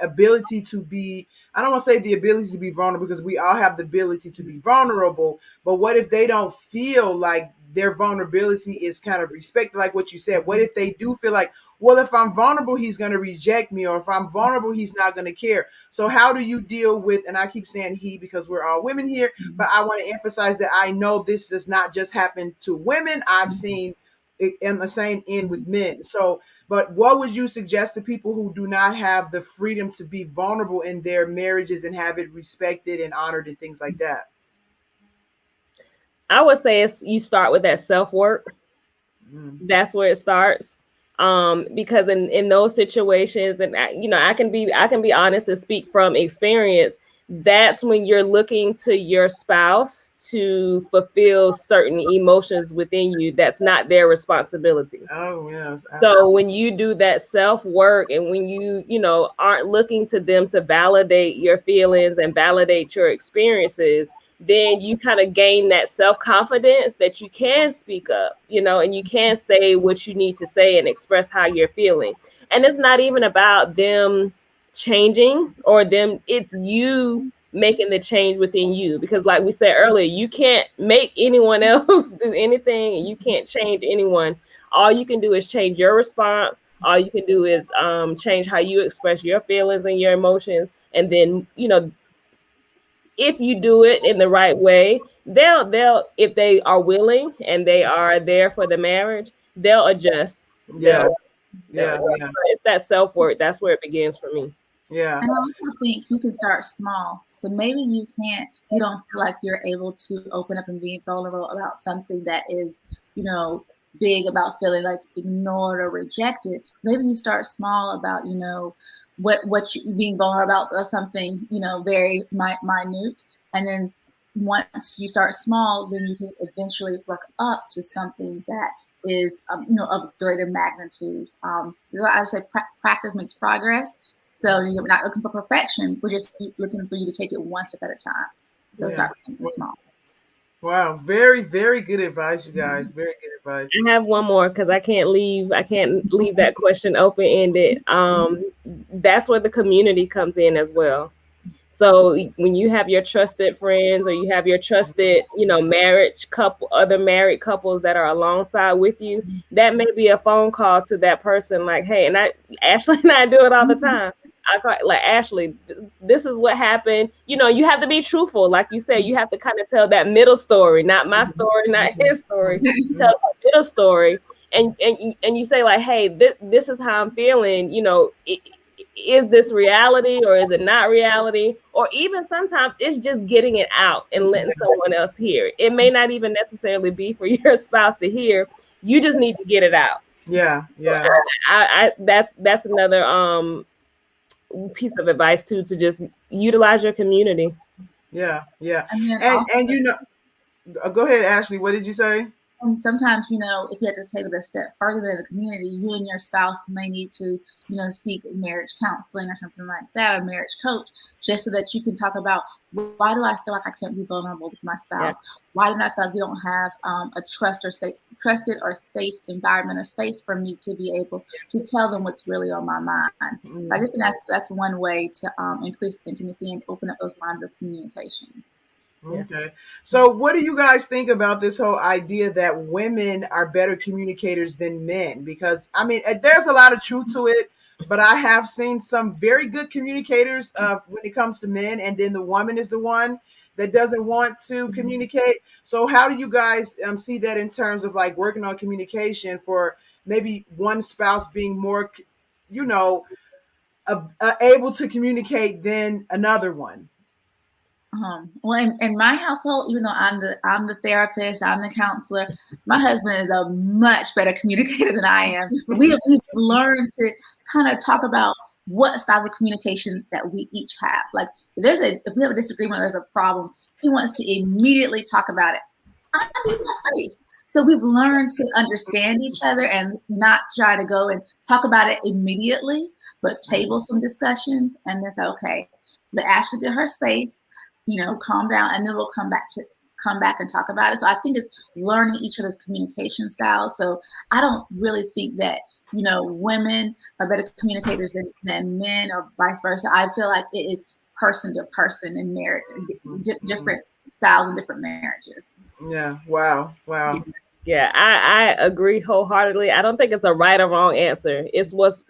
ability to be, I don't want to say the ability to be vulnerable because we all have the ability to be vulnerable, but what if they don't feel like their vulnerability is kind of respected, like what you said? What if they do feel like, well, if I'm vulnerable, he's going to reject me, or if I'm vulnerable, he's not going to care. So how do you deal with, and I keep saying he because we're all women here, but I want to emphasize that I know this does not just happen to women. I've seen it in the same end with men. So, but what would you suggest to people who do not have the freedom to be vulnerable in their marriages and have it respected and honored and things like that? I would say you start with that self-work. That's where it starts. Because in those situations, and I can be honest and speak from experience, that's when you're looking to your spouse to fulfill certain emotions within you that's not their responsibility. Oh yes. So when you do that self-work and when you aren't looking to them to validate your feelings and validate your experiences, then you kind of gain that self-confidence that you can speak up, and you can say what you need to say and express how you're feeling. And it's not even about them changing or them, it's you making the change within you. Because like we said earlier, you can't make anyone else do anything and you can't change anyone. All you can do is change your response. All you can do is change how you express your feelings and your emotions. And then, if you do it in the right way, they'll if they are willing and they are there for the marriage, they'll adjust. Yeah. It's that self-work. That's where it begins for me. Yeah. And I also think you can start small. So maybe you don't feel like you're able to open up and be vulnerable about something that is, big, about feeling like ignored or rejected. Maybe you start small about, what you being vulnerable about something, very minute. And then once you start small, then you can eventually work up to something that is, of greater magnitude. I would say practice makes progress. So you're not looking for perfection. We're just looking for you to take it one step at a time. So start with something small. Wow, very, very good advice, you guys. Very good advice. I have one more because I can't leave that question open-ended. That's where the community comes in as well. So when you have your trusted friends or you have your trusted, other married couples that are alongside with you, that may be a phone call to that person like, hey, and Ashley and I do it all the time. I call like, Ashley, this is what happened. You have to be truthful. Like you said, you have to kind of tell that middle story, not my story, not his story. Tell the middle story. And you say like, hey, this is how I'm feeling. Is this reality or is it not reality? Or even sometimes it's just getting it out and letting someone else hear. It may not even necessarily be for your spouse to hear. You just need to get it out. Yeah. I that's another piece of advice too, to just utilize your community. Yeah, yeah. And then And also, you know, go ahead, Ashley. What did you say? and sometimes, if you have to take it a step further in the community, you and your spouse may need to, seek marriage counseling or something like that, or marriage coach, just so that you can talk about, why do I feel like I can't be vulnerable with my Yeah. spouse? Why do I feel like we don't have a trusted or safe environment or space for me to be able to tell them what's really on my mind? So I Mm. just think that's one way to increase intimacy and open up those lines of communication. Yeah. Okay. So, what do you guys think about this whole idea that women are better communicators than men? Because, I mean, there's a lot of truth to it, but I have seen some very good communicators when it comes to men, and then the woman is the one that doesn't want to communicate. So, how do you guys see that in terms of like working on communication for maybe one spouse being more, you know, able to communicate than another one? Well, in my household, even though I'm the therapist, I'm the counselor, my husband is a much better communicator than I am. We've learned to kind of talk about what style of communication that we each have. Like if we have a disagreement, there's a problem, he wants to immediately talk about it. I need my space. So we've learned to understand each other and not try to go and talk about it immediately, but table some discussions and then say, okay, let Ashley get her space, calm down, and then we'll come back and talk about it. So I think it's learning each other's communication styles. So I don't really think that women are better communicators than men or vice versa. I feel like it is person to person in marriage, different styles and different marriages. Yeah. Wow. Wow. Yeah, I agree wholeheartedly. I don't think it's a right or wrong answer. It's what's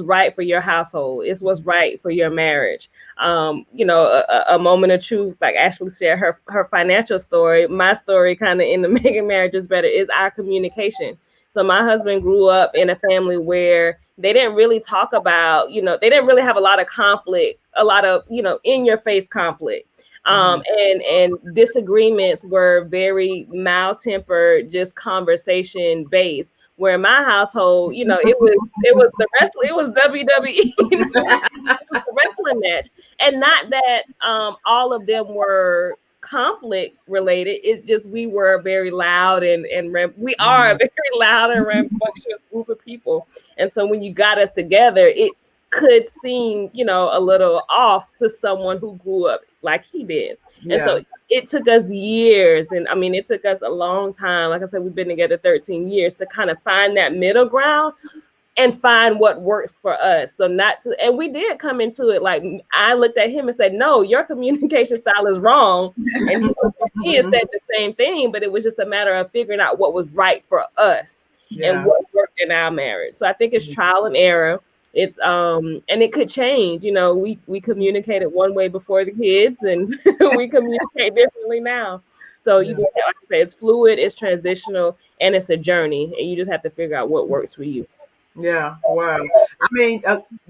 right for your household. It's what's right for your marriage. A moment of truth, like Ashley shared her financial story. My story, kind of in the making marriages better, is our communication. So my husband grew up in a family where they didn't really talk about, they didn't really have a lot of conflict, a lot of, in your face conflict. And disagreements were very mild tempered, just conversation based. Where in my household, it was the wrestling, it was WWE, it was the wrestling match, and not that all of them were conflict related. It's just we were very loud we are a Mhm. very loud and rambunctious group of people, and so when you got us together, it could seem, a little off to someone who grew up like he did. And Yeah. so it took us years. And I mean, it took us a long time. Like I said, we've been together 13 years to kind of find that middle ground and find what works for us. So not to, and we did come into it like I looked at him and said, "No, your communication style is wrong." And he looked at me and said the same thing, but it was just a matter of figuring out what was right for us and Yeah. what worked in our marriage. So I think it's trial and error. It's and it could change. We communicated one way before the kids, and we communicate differently now. So you Yeah. just have to say it's fluid, it's transitional, and it's a journey, and you just have to figure out what works for you. Yeah. Wow. I mean,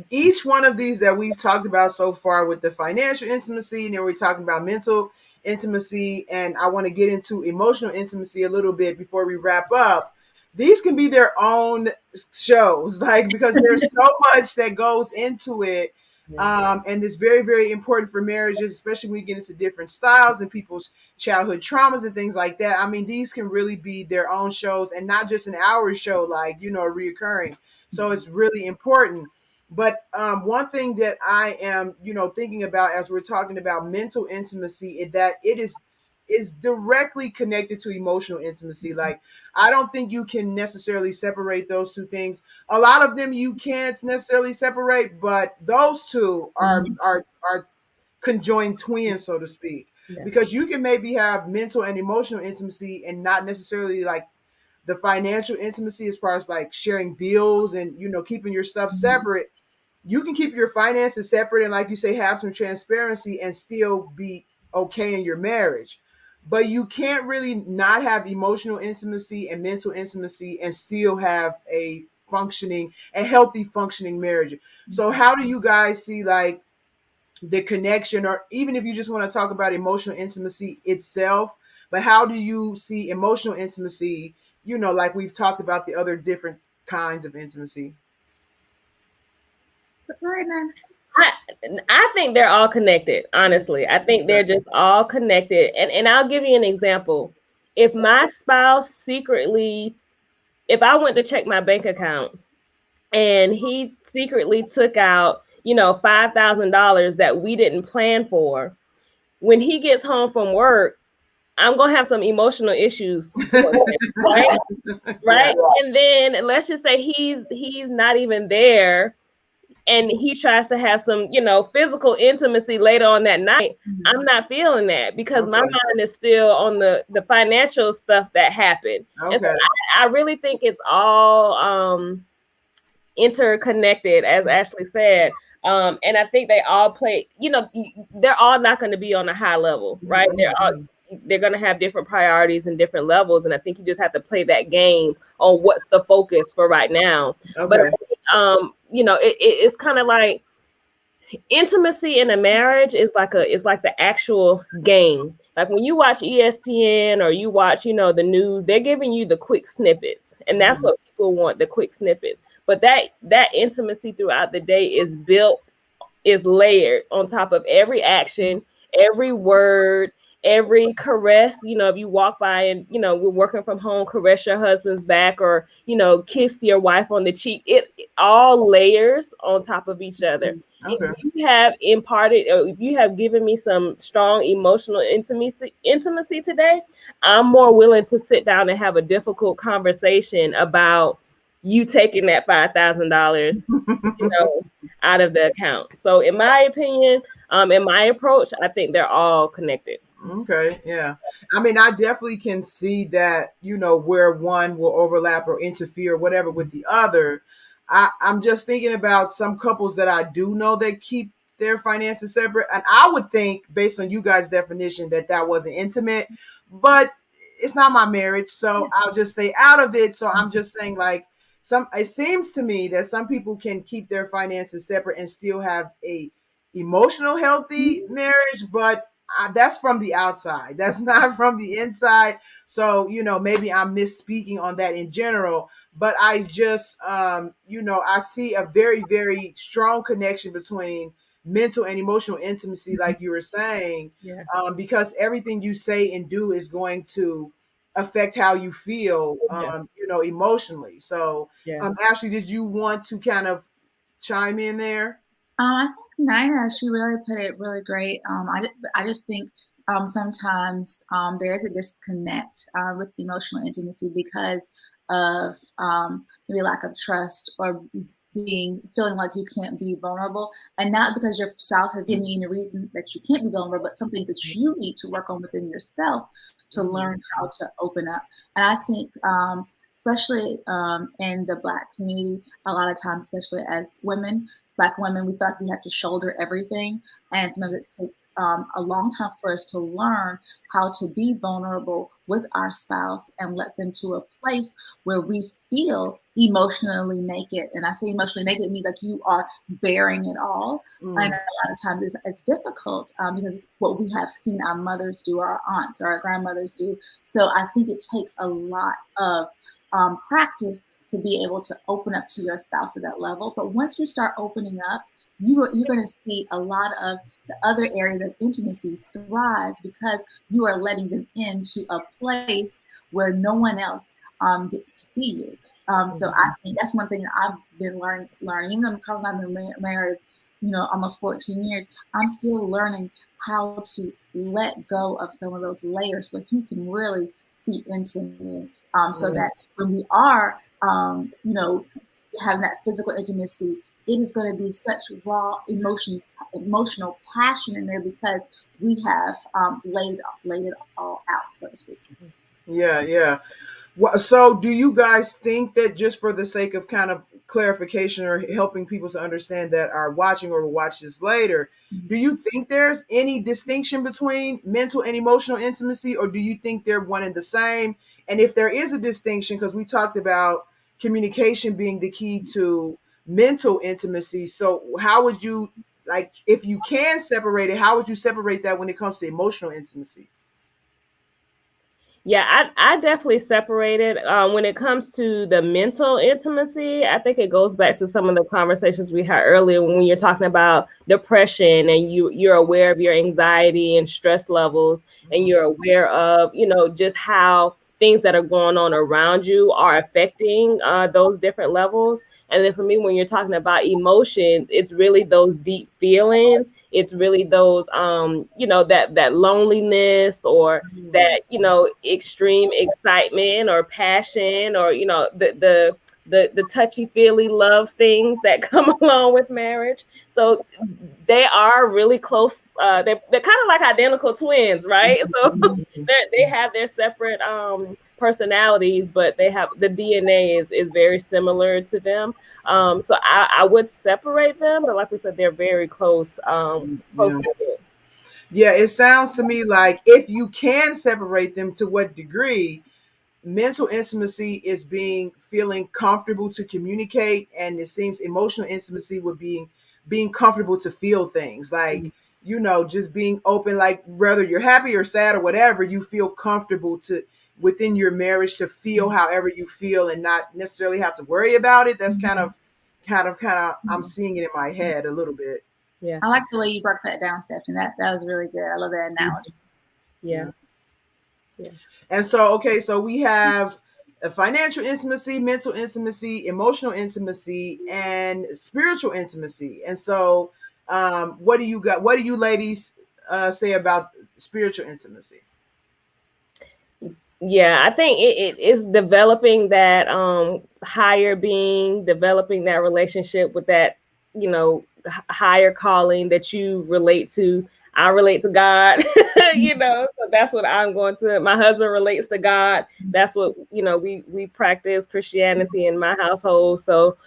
each one of these that we've talked about so far with the financial intimacy, and then we're talking about mental intimacy, and I want to get into emotional intimacy a little bit before we wrap up. These can be their own shows, like because there's so much that goes into it. And it's very, very important for marriages, especially when we get into different styles and people's childhood traumas and things like that. I mean, these can really be their own shows and not just an hour show, like, reoccurring. So it's really important. But one thing that I am, thinking about as we're talking about mental intimacy is that it is directly connected to emotional intimacy. Like I don't think you can necessarily separate those two things. A lot of them you can't necessarily separate, but those two are conjoined twins, so to speak. Yeah. Because you can maybe have mental and emotional intimacy and not necessarily like the financial intimacy as far as like sharing bills and keeping your stuff separate. You can keep your finances separate and like you say have some transparency and still be okay in your marriage. But you can't really not have emotional intimacy and mental intimacy and still have a healthy functioning marriage. So how do you guys see like the connection, or even if you just want to talk about emotional intimacy itself, but how do you see emotional intimacy, like we've talked about the other different kinds of intimacy? Right now. I think they're all connected, honestly. I think they're just all connected. And I'll give you an example. If my spouse secretly, if I went to check my bank account and he secretly took out, $5,000 that we didn't plan for, when he gets home from work, I'm gonna have some emotional issues towards him, right? Right. Yeah. And then let's just say he's not even there and he tries to have some, physical intimacy later on that night. I'm not feeling that because my Okay. mind is still on the financial stuff that happened. And so Okay. I really think it's all interconnected, as Ashley said. And I think they all play, they're all not going to be on a high level, right? They're going to have different priorities and different levels. And I think you just have to play that game on what's the focus for right now. But, Okay. it's kind of like intimacy in a marriage is like the actual game. Like when you watch ESPN or you watch, the news, they're giving you the quick snippets. And that's what people want, the quick snippets. But that intimacy throughout the day is layered on top of every action, every word, every caress. If you walk by and, we're working from home, caress your husband's back or, kiss your wife on the cheek. It all layers on top of each other. Okay. If you have imparted or if you have given me some strong emotional intimacy today, I'm more willing to sit down and have a difficult conversation about you taking that $5,000, out of the account. So in my opinion, in my approach, I think they're all connected. Okay, yeah. I mean, I definitely can see that, where one will overlap or interfere, whatever, with the other. I'm just thinking about some couples that I do know that keep their finances separate. And I would think, based on you guys' definition, that wasn't intimate, but it's not my marriage. So I'll just stay out of it. So I'm just saying, like, it seems to me that some people can keep their finances separate and still have a emotional healthy marriage, but that's from the outside. That's not from the inside. So, maybe I'm misspeaking on that in general, but I just, I see a very, very strong connection between mental and emotional intimacy, like you were saying, Yeah. because everything you say and do is going to affect how you feel, Yeah. emotionally. So, Yeah. Ashley, did you want to kind of chime in there? I think Nina, she really put it really great. I just think sometimes there is a disconnect with emotional intimacy because of maybe lack of trust or feeling like you can't be vulnerable, and not because your spouse has given you any reason that you can't be vulnerable, but some things that you need to work on within yourself to learn how to open up. And I think especially in the Black community, a lot of times, especially as women, Black women, we feel like we have to shoulder everything. And sometimes it takes a long time for us to learn how to be vulnerable with our spouse and let them to a place where we feel emotionally naked. And I say emotionally naked means like you are bearing it all. And a lot of times it's difficult because what we have seen our mothers do, our aunts, or our grandmothers do. So I think it takes a lot of practice to be able to open up to your spouse at that level. But once you start opening up, you're going to see a lot of the other areas of intimacy thrive because you are letting them into a place where no one else gets to see you. So I think that's one thing that I've been learning. Even though Carl and I've been married, almost 14 years, I'm still learning how to let go of some of those layers so he can really see into me. So that when we are having that physical intimacy, it is going to be such raw emotional passion in there because we have laid it all out, so to speak. Yeah, yeah. So, do you guys think that, just for the sake of kind of clarification or helping people to understand that are watching or will watch this later, do you think there's any distinction between mental and emotional intimacy, or do you think they're one and the same? And if there is a distinction, because we talked about communication being the key to mental intimacy, so how would you, like, if you can separate it, how would you separate that when it comes to emotional intimacy? Yeah, I definitely separated. When it comes to the mental intimacy, I think it goes back to some of the conversations we had earlier when you're talking about depression and you're aware of your anxiety and stress levels, and you're aware of, just how things that are going on around you are affecting those different levels. And then for me, when you're talking about emotions, it's really those deep feelings. It's really those, that loneliness, or that extreme excitement or passion, or the touchy feely love things that come along with marriage. So they are really close. They're kind of like identical twins, right? So they have their separate personalities, but they have the DNA is very similar to them. So I would separate them, but like we said, they're very close, Yeah. close knit. Yeah, it sounds to me like if you can separate them, to what degree? Mental intimacy is feeling comfortable to communicate, and it seems emotional intimacy would being comfortable to feel things, like just being open, like whether you're happy or sad or whatever, you feel comfortable to within your marriage to feel however you feel and not necessarily have to worry about it. That's kind of I'm seeing it in my head a little bit. Yeah. I like the way you broke that down, Stephanie. That was really good. I love that analogy. Yeah. Yeah. And so, okay, so we have a financial intimacy, mental intimacy, emotional intimacy, and spiritual intimacy. And so, what do you got? What do you ladies say about spiritual intimacy? Yeah, I think it is developing that higher being, developing that relationship with that, higher calling that you relate to. I relate to God, so that's what I'm going to. My husband relates to God. That's what, we practice Christianity in my household. So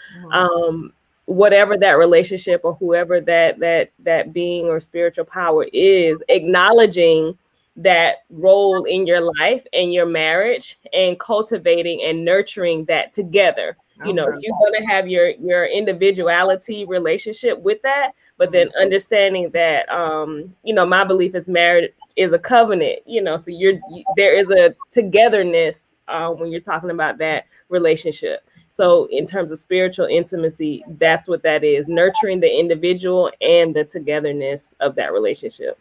whatever that relationship or whoever that being or spiritual power is, acknowledging that role in your life and your marriage, and cultivating and nurturing that together. Okay. You're going to have your individuality relationship with that, but then understanding that my belief is marriage is a covenant, so there is a togetherness when you're talking about that relationship. So in terms of spiritual intimacy, that's what that is: nurturing the individual and the togetherness of that relationship.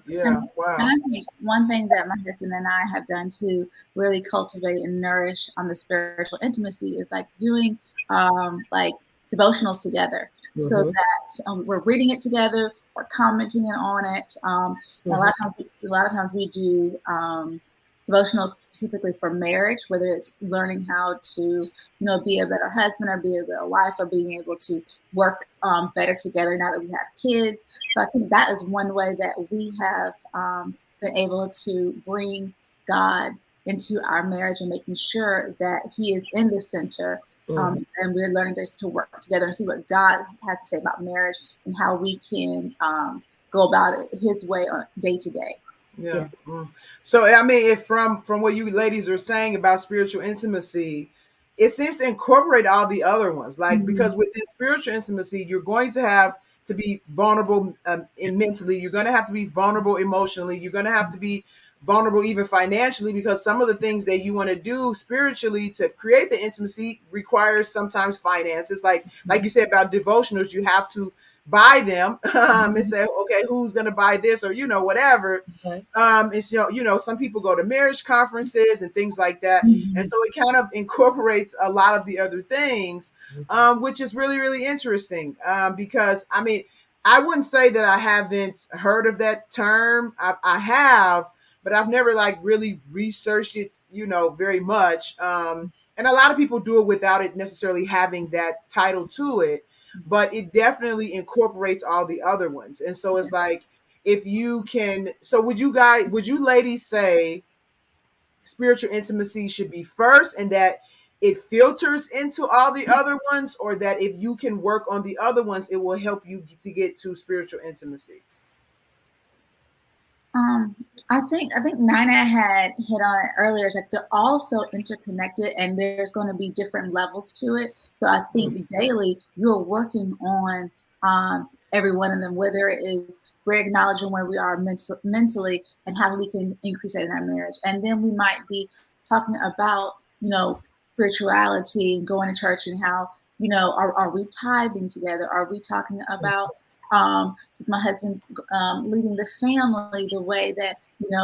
Yeah, And wow. I think one thing that my husband and I have done to really cultivate and nourish on the spiritual intimacy is like doing like devotionals together, so Mm-hmm. that we're reading it together, we're commenting on it. And a lot of times we do devotionals specifically for marriage, whether it's learning how to be a better husband or be a better wife, or being able to work better together now that we have kids. So I think that is one way that we have been able to bring God into our marriage and making sure that He is in the center. And we're learning just to work together and see what God has to say about marriage and how we can go about it His way on day to day. Yeah. So I mean, if from what you ladies are saying about spiritual intimacy, it seems to incorporate all the other ones. Like, because within spiritual intimacy, you're going to have to be vulnerable mentally. You're going to have to be vulnerable emotionally. You're going to have to be vulnerable even financially, because some of the things that you want to do spiritually to create the intimacy requires sometimes finances. Like you said about devotionals, you have to buy them and say, okay, who's going to buy this, or whatever. Right. It's some people go to marriage conferences and things like that, and so it kind of incorporates a lot of the other things, which is really, really interesting, because I mean, I wouldn't say that I haven't heard of that term. I have, but I've never like really researched it, very much. And a lot of people do it without it necessarily having that title to it, but it definitely incorporates all the other ones. And so it's like, if you can, so would you ladies say spiritual intimacy should be first, and that it filters into all the other ones, or that if you can work on the other ones, it will help you to get to spiritual intimacy? Um, I think Nina had hit on it earlier. It's like they're all so interconnected, and there's going to be different levels to it. So I think daily you're working on every one of them, whether it is we're acknowledging where we are mentally and how we can increase that in our marriage. And then we might be talking about, spirituality and going to church and how, are we tithing together? Are we talking about my husband leading the family the way that,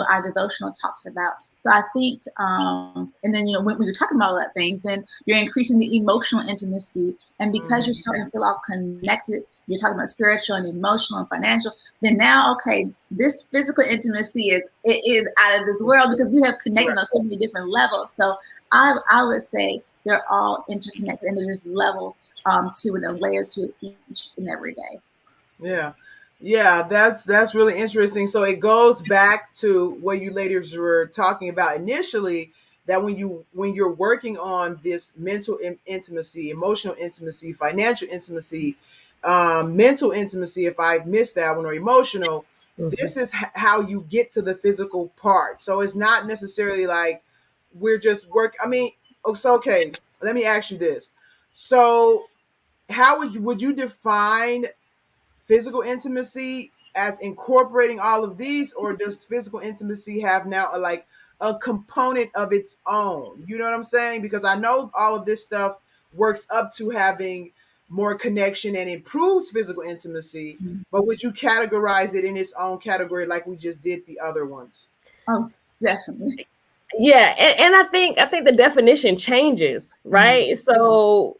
our devotional talks about? So I think, and then, when you're talking about all that things, then you're increasing the emotional intimacy. And because you're starting to feel all connected, you're talking about spiritual and emotional and financial, then now, okay, this physical intimacy is out of this world because we have connected on so many different levels. So I would say they're all interconnected, and there's levels to it and layers to it each and every day. Yeah, that's really interesting. So it goes back to what you ladies were talking about initially, that when you're working on this mental intimacy, emotional intimacy, financial intimacy, mental intimacy, if I missed that one, or emotional, this is how you get to the physical part. So it's not necessarily like we're just I mean, okay, let me ask you this. So how would you define physical intimacy as incorporating all of these, or does physical intimacy have now a component of its own? You know what I'm saying? Because I know all of this stuff works up to having more connection and improves physical intimacy, but would you categorize it in its own category like we just did the other ones? Oh, definitely. Yeah, and I think the definition changes, right? So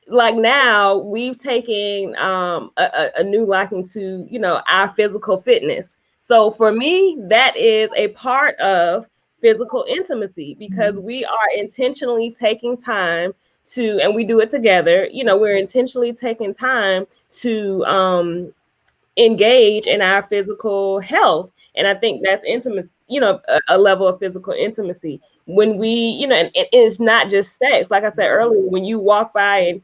like now we've taken a new liking to, our physical fitness. So for me, that is a part of physical intimacy, because we are intentionally taking time to, and we do it together, we're intentionally taking time to engage in our physical health. And I think that's intimacy, a level of physical intimacy. When we, and it's not just sex. Like I said earlier, when you walk by and,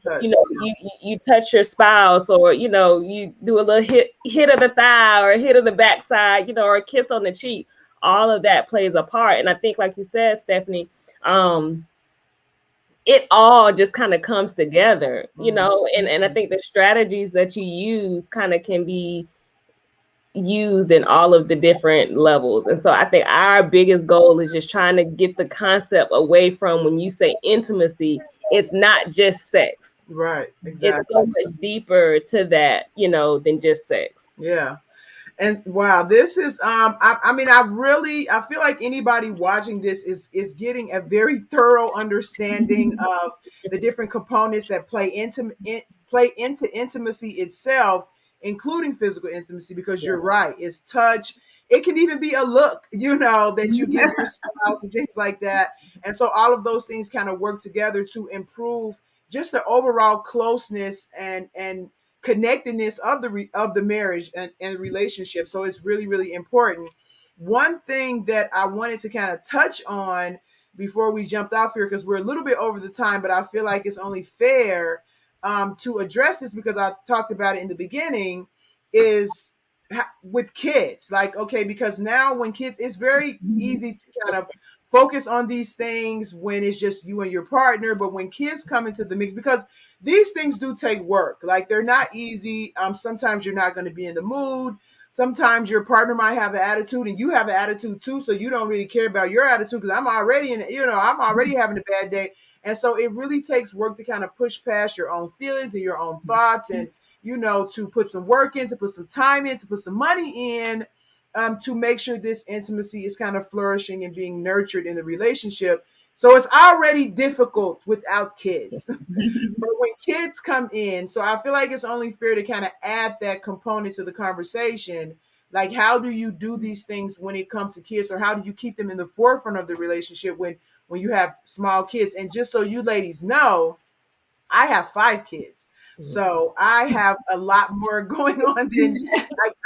you touch your spouse, or, you do a little hit of the thigh or a hit of the backside, or a kiss on the cheek, all of that plays a part. And I think, like you said, Stephanie, it all just kind of comes together, and I think the strategies that you use kind of can be used in all of the different levels. And so I think our biggest goal is just trying to get the concept away from, when you say intimacy, it's not just sex. Right, exactly. It's so much deeper to that, than just sex. Yeah. And wow, this is I mean, I feel like anybody watching this is getting a very thorough understanding of the different components that play into intimacy itself, including physical intimacy, because you're right, it's touch. It can even be a look, that you give your spouse and things like that. And so all of those things kind of work together to improve just the overall closeness and connectedness of the marriage and relationship. So it's really, really important. One thing that I wanted to kind of touch on before we jumped off here, because we're a little bit over the time, but I feel like it's only fair to address this, because I talked about it in the beginning, is with kids. Like, okay, because now when kids, it's very easy to kind of focus on these things when it's just you and your partner, but when kids come into the mix, because these things do take work. Like, they're not easy. Sometimes you're not going to be in the mood. Sometimes your partner might have an attitude and you have an attitude too. So you don't really care about your attitude, because I'm already I'm already having a bad day. And so it really takes work to kind of push past your own feelings and your own thoughts, and, to put some work in, to put some time in, to put some money in, to make sure this intimacy is kind of flourishing and being nurtured in the relationship. So it's already difficult without kids. But when kids come in, so I feel like it's only fair to kind of add that component to the conversation. Like, how do you do these things when it comes to kids, or how do you keep them in the forefront of the relationship when you have small kids? And just so you ladies know, I have 5 kids. So I have a lot more going on than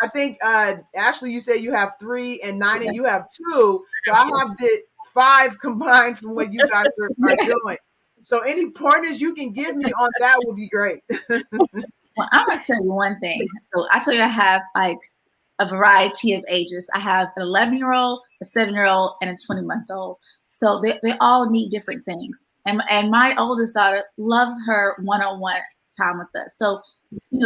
I think Ashley, you say you have 3, and Nina, you have 2. So I have the 5 combined from what you guys are doing. So any pointers you can give me on that would be great. Well, I'm gonna tell you one thing. So I tell you, I have like a variety of ages. I have an 11-year-old, a 7-year-old, and a 20-month-old. So they all need different things. And my oldest daughter loves her one-on-one time with us. So,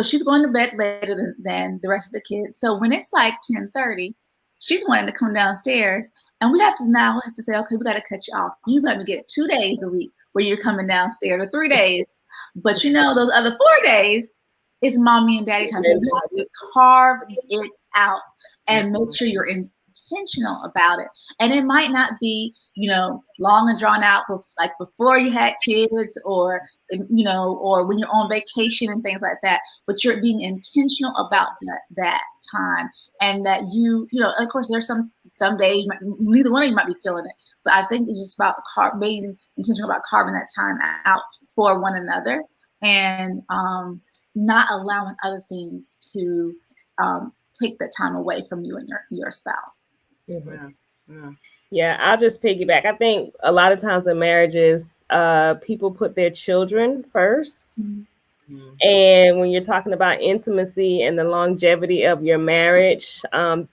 she's going to bed later than the rest of the kids. So when it's like 10:30, she's wanting to come downstairs, and we have to say, okay, we got to cut you off. You let me get 2 days a week where you're coming downstairs, or 3 days. But those other 4 days is mommy and daddy time. So you have to carve it out and make sure you're intentional about it. And it might not be, long and drawn out, like before you had kids, or or when you're on vacation and things like that. But you're being intentional about that time, and that of course, there's some days neither one of you might be feeling it. But I think it's just about being intentional about carving that time out for one another, and not allowing other things to take that time away from you and your spouse. Yeah, I'll just piggyback. I think a lot of times in marriages, people put their children first. Mm-hmm. And when you're talking about intimacy and the longevity of your marriage,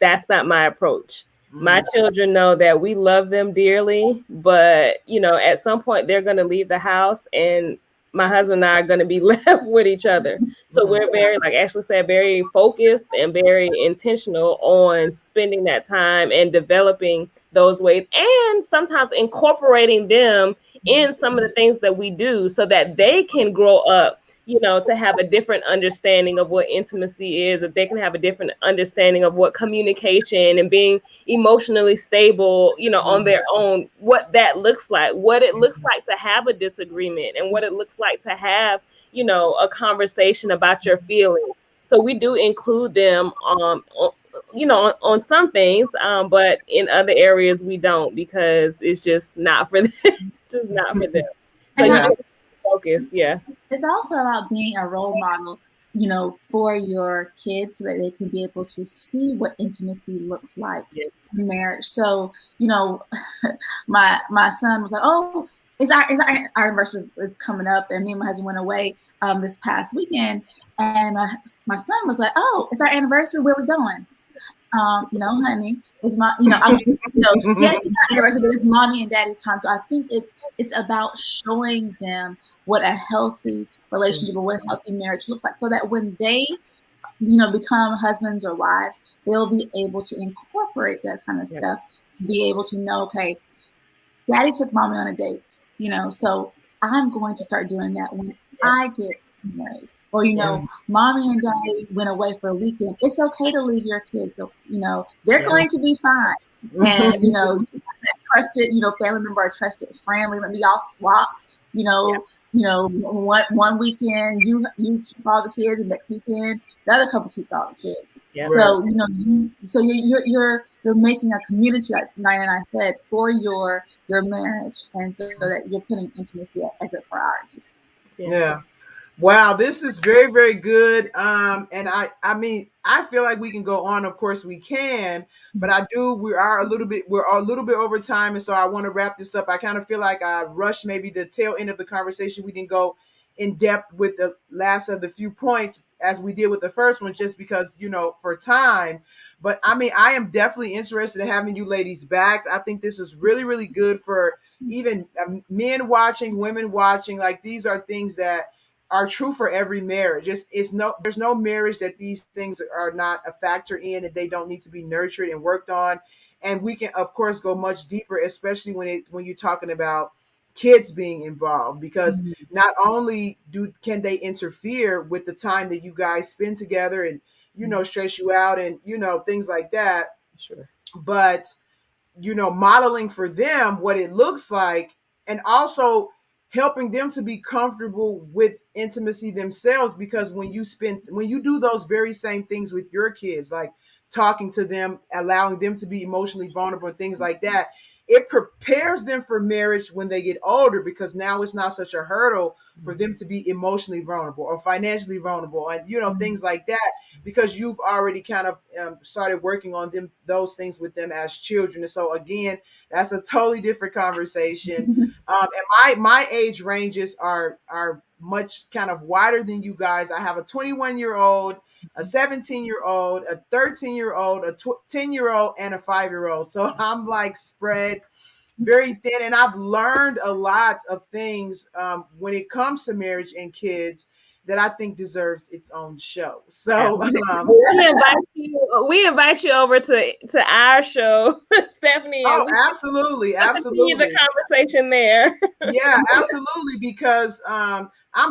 that's not my approach. Mm-hmm. My children know that we love them dearly, but at some point they're going to leave the house, and my husband and I are going to be left with each other. So we're very, like Ashley said, very focused and very intentional on spending that time and developing those ways, and sometimes incorporating them in some of the things that we do so that they can grow up, to have a different understanding of what intimacy is, that they can have a different understanding of what communication and being emotionally stable, on their own, what that looks like, what it looks like to have a disagreement, and what it looks like to have, a conversation about your feelings. So we do include them, on some things, but in other areas we don't, because it's just not for them. It's just not for them. So you just focus. Yeah. It's also about being a role model, for your kids, so that they can be able to see what intimacy looks like in marriage. So, my son was like, "Oh, our anniversary was coming up," and me and my husband went away this past weekend, and my son was like, "Oh, it's our anniversary. Where are we going?" Honey, it's my, yes, it's not anniversary, but it's mommy and daddy's time. So I think it's about showing them what a healthy relationship or what a healthy marriage looks like, so that when they, become husbands or wives, they'll be able to incorporate that kind of stuff, be able to know, okay, daddy took mommy on a date, so I'm going to start doing that when I get married. Or, mommy and daddy went away for a weekend. It's okay to leave your kids. They're going to be fine. And, trusted, family member or trusted friend. We all swap, one weekend you keep all the kids, and next weekend the other couple keeps all the kids. Yeah. So, you're making a community, like Nina and I said, for your marriage, and so that you're putting intimacy as a priority. Yeah. Wow, this is very, very good. And I mean, I feel like we can go on. Of course, we can, but we're a little bit over time, and so I want to wrap this up. I kind of feel like I rushed maybe the tail end of the conversation. We didn't go in depth with the last of the few points as we did with the first one, just because for time. But I mean, I am definitely interested in having you ladies back. I think this is really, really good for even men watching, women watching. Like, these are things that are true for every marriage. There's no marriage that these things are not a factor in, and they don't need to be nurtured and worked on. And we can, of course, go much deeper, especially when you're talking about kids being involved, because not only can they interfere with the time that you guys spend together, and stress you out, and things like that. Sure. But modeling for them what it looks like, and also helping them to be comfortable with intimacy themselves, because when you do those very same things with your kids, like talking to them, allowing them to be emotionally vulnerable and things like that, it prepares them for marriage when they get older, because now it's not such a hurdle for them to be emotionally vulnerable or financially vulnerable, and things like that, because you've already kind of started working on those things with them as children. And so again, that's a totally different conversation. And my age ranges are much kind of wider than you guys. I have a 21-year-old, a 17-year-old, a 13-year-old, a 10-year-old, and a 5-year-old. So I'm like spread very thin, and I've learned a lot of things when it comes to marriage and kids. that I think deserves its own show. So We invite you over to our show, Stephanie, and oh, we absolutely, can continue the absolutely. conversation there. Yeah, absolutely. Because I'm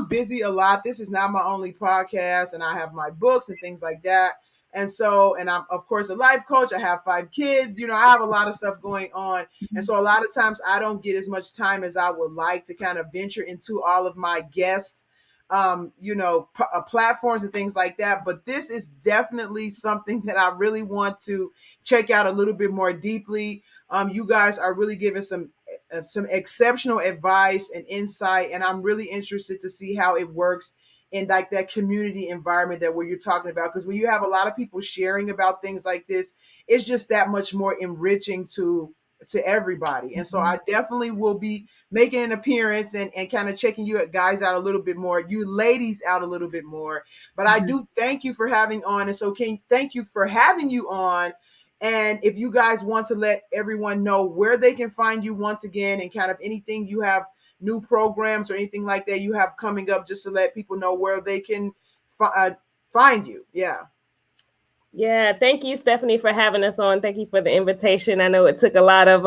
busy a lot. This is not my only podcast, and I have my books and things like that. And so, and I'm of course a life coach. I have 5 kids. You know, I have a lot of stuff going on, and so a lot of times I don't get as much time as I would like to kind of venture into all of my guests, platforms and things like that. But this is definitely something that I really want to check out a little bit more deeply. You guys are really giving some exceptional advice and insight, and I'm really interested to see how it works in like that community environment that where you're talking about, because when you have a lot of people sharing about things like this, it's just that much more enriching to everybody. And so I definitely will be making an appearance and kind of checking you guys out a little bit more, you ladies out a little bit more. But I do thank you for having on, and so thank you for having you on. And if you guys want to let everyone know where they can find you once again, and kind of anything you have, new programs or anything like that you have coming up, just to let people know where they can find you. Yeah. Yeah, thank you, Stephanie, for having us on. Thank you for the invitation. I know it took a lot of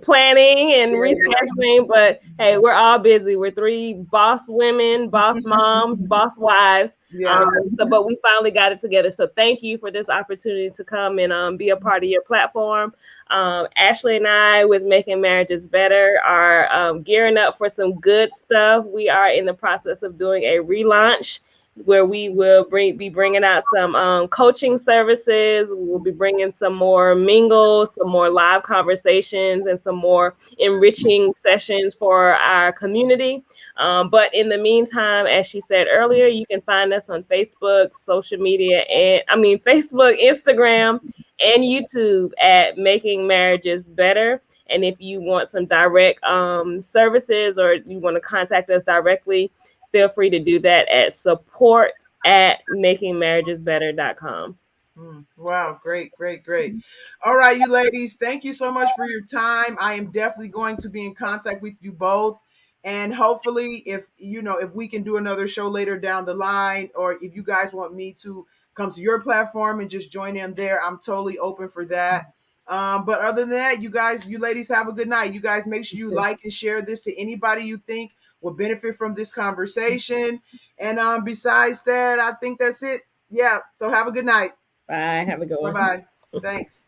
planning and rescheduling, but hey, we're all busy. We're 3 boss women, boss moms, boss wives. Yeah. But we finally got it together. So thank you for this opportunity to come and be a part of your platform. Ashley and I, with Making Marriages Better, are gearing up for some good stuff. We are in the process of doing a relaunch where we will be bringing out some coaching services. We'll be bringing some more mingles, some more live conversations, and some more enriching sessions for our community. But in the meantime, as she said earlier, you can find us on Facebook, social media, Facebook, Instagram, and YouTube at Making Marriages Better. And if you want some direct services, or you want to contact us directly, feel free to do that at support@makingmarriagesbetter.com. Wow, great, great, great. All right, you ladies, thank you so much for your time. I am definitely going to be in contact with you both. And hopefully, if we can do another show later down the line, or if you guys want me to come to your platform and just join in there, I'm totally open for that. But other than that, you ladies have a good night. You guys make sure you like and share this to anybody you think will benefit from this conversation. And besides that, I think that's it. Yeah. So have a good night. Bye. Have a good one. Bye-bye. Thanks.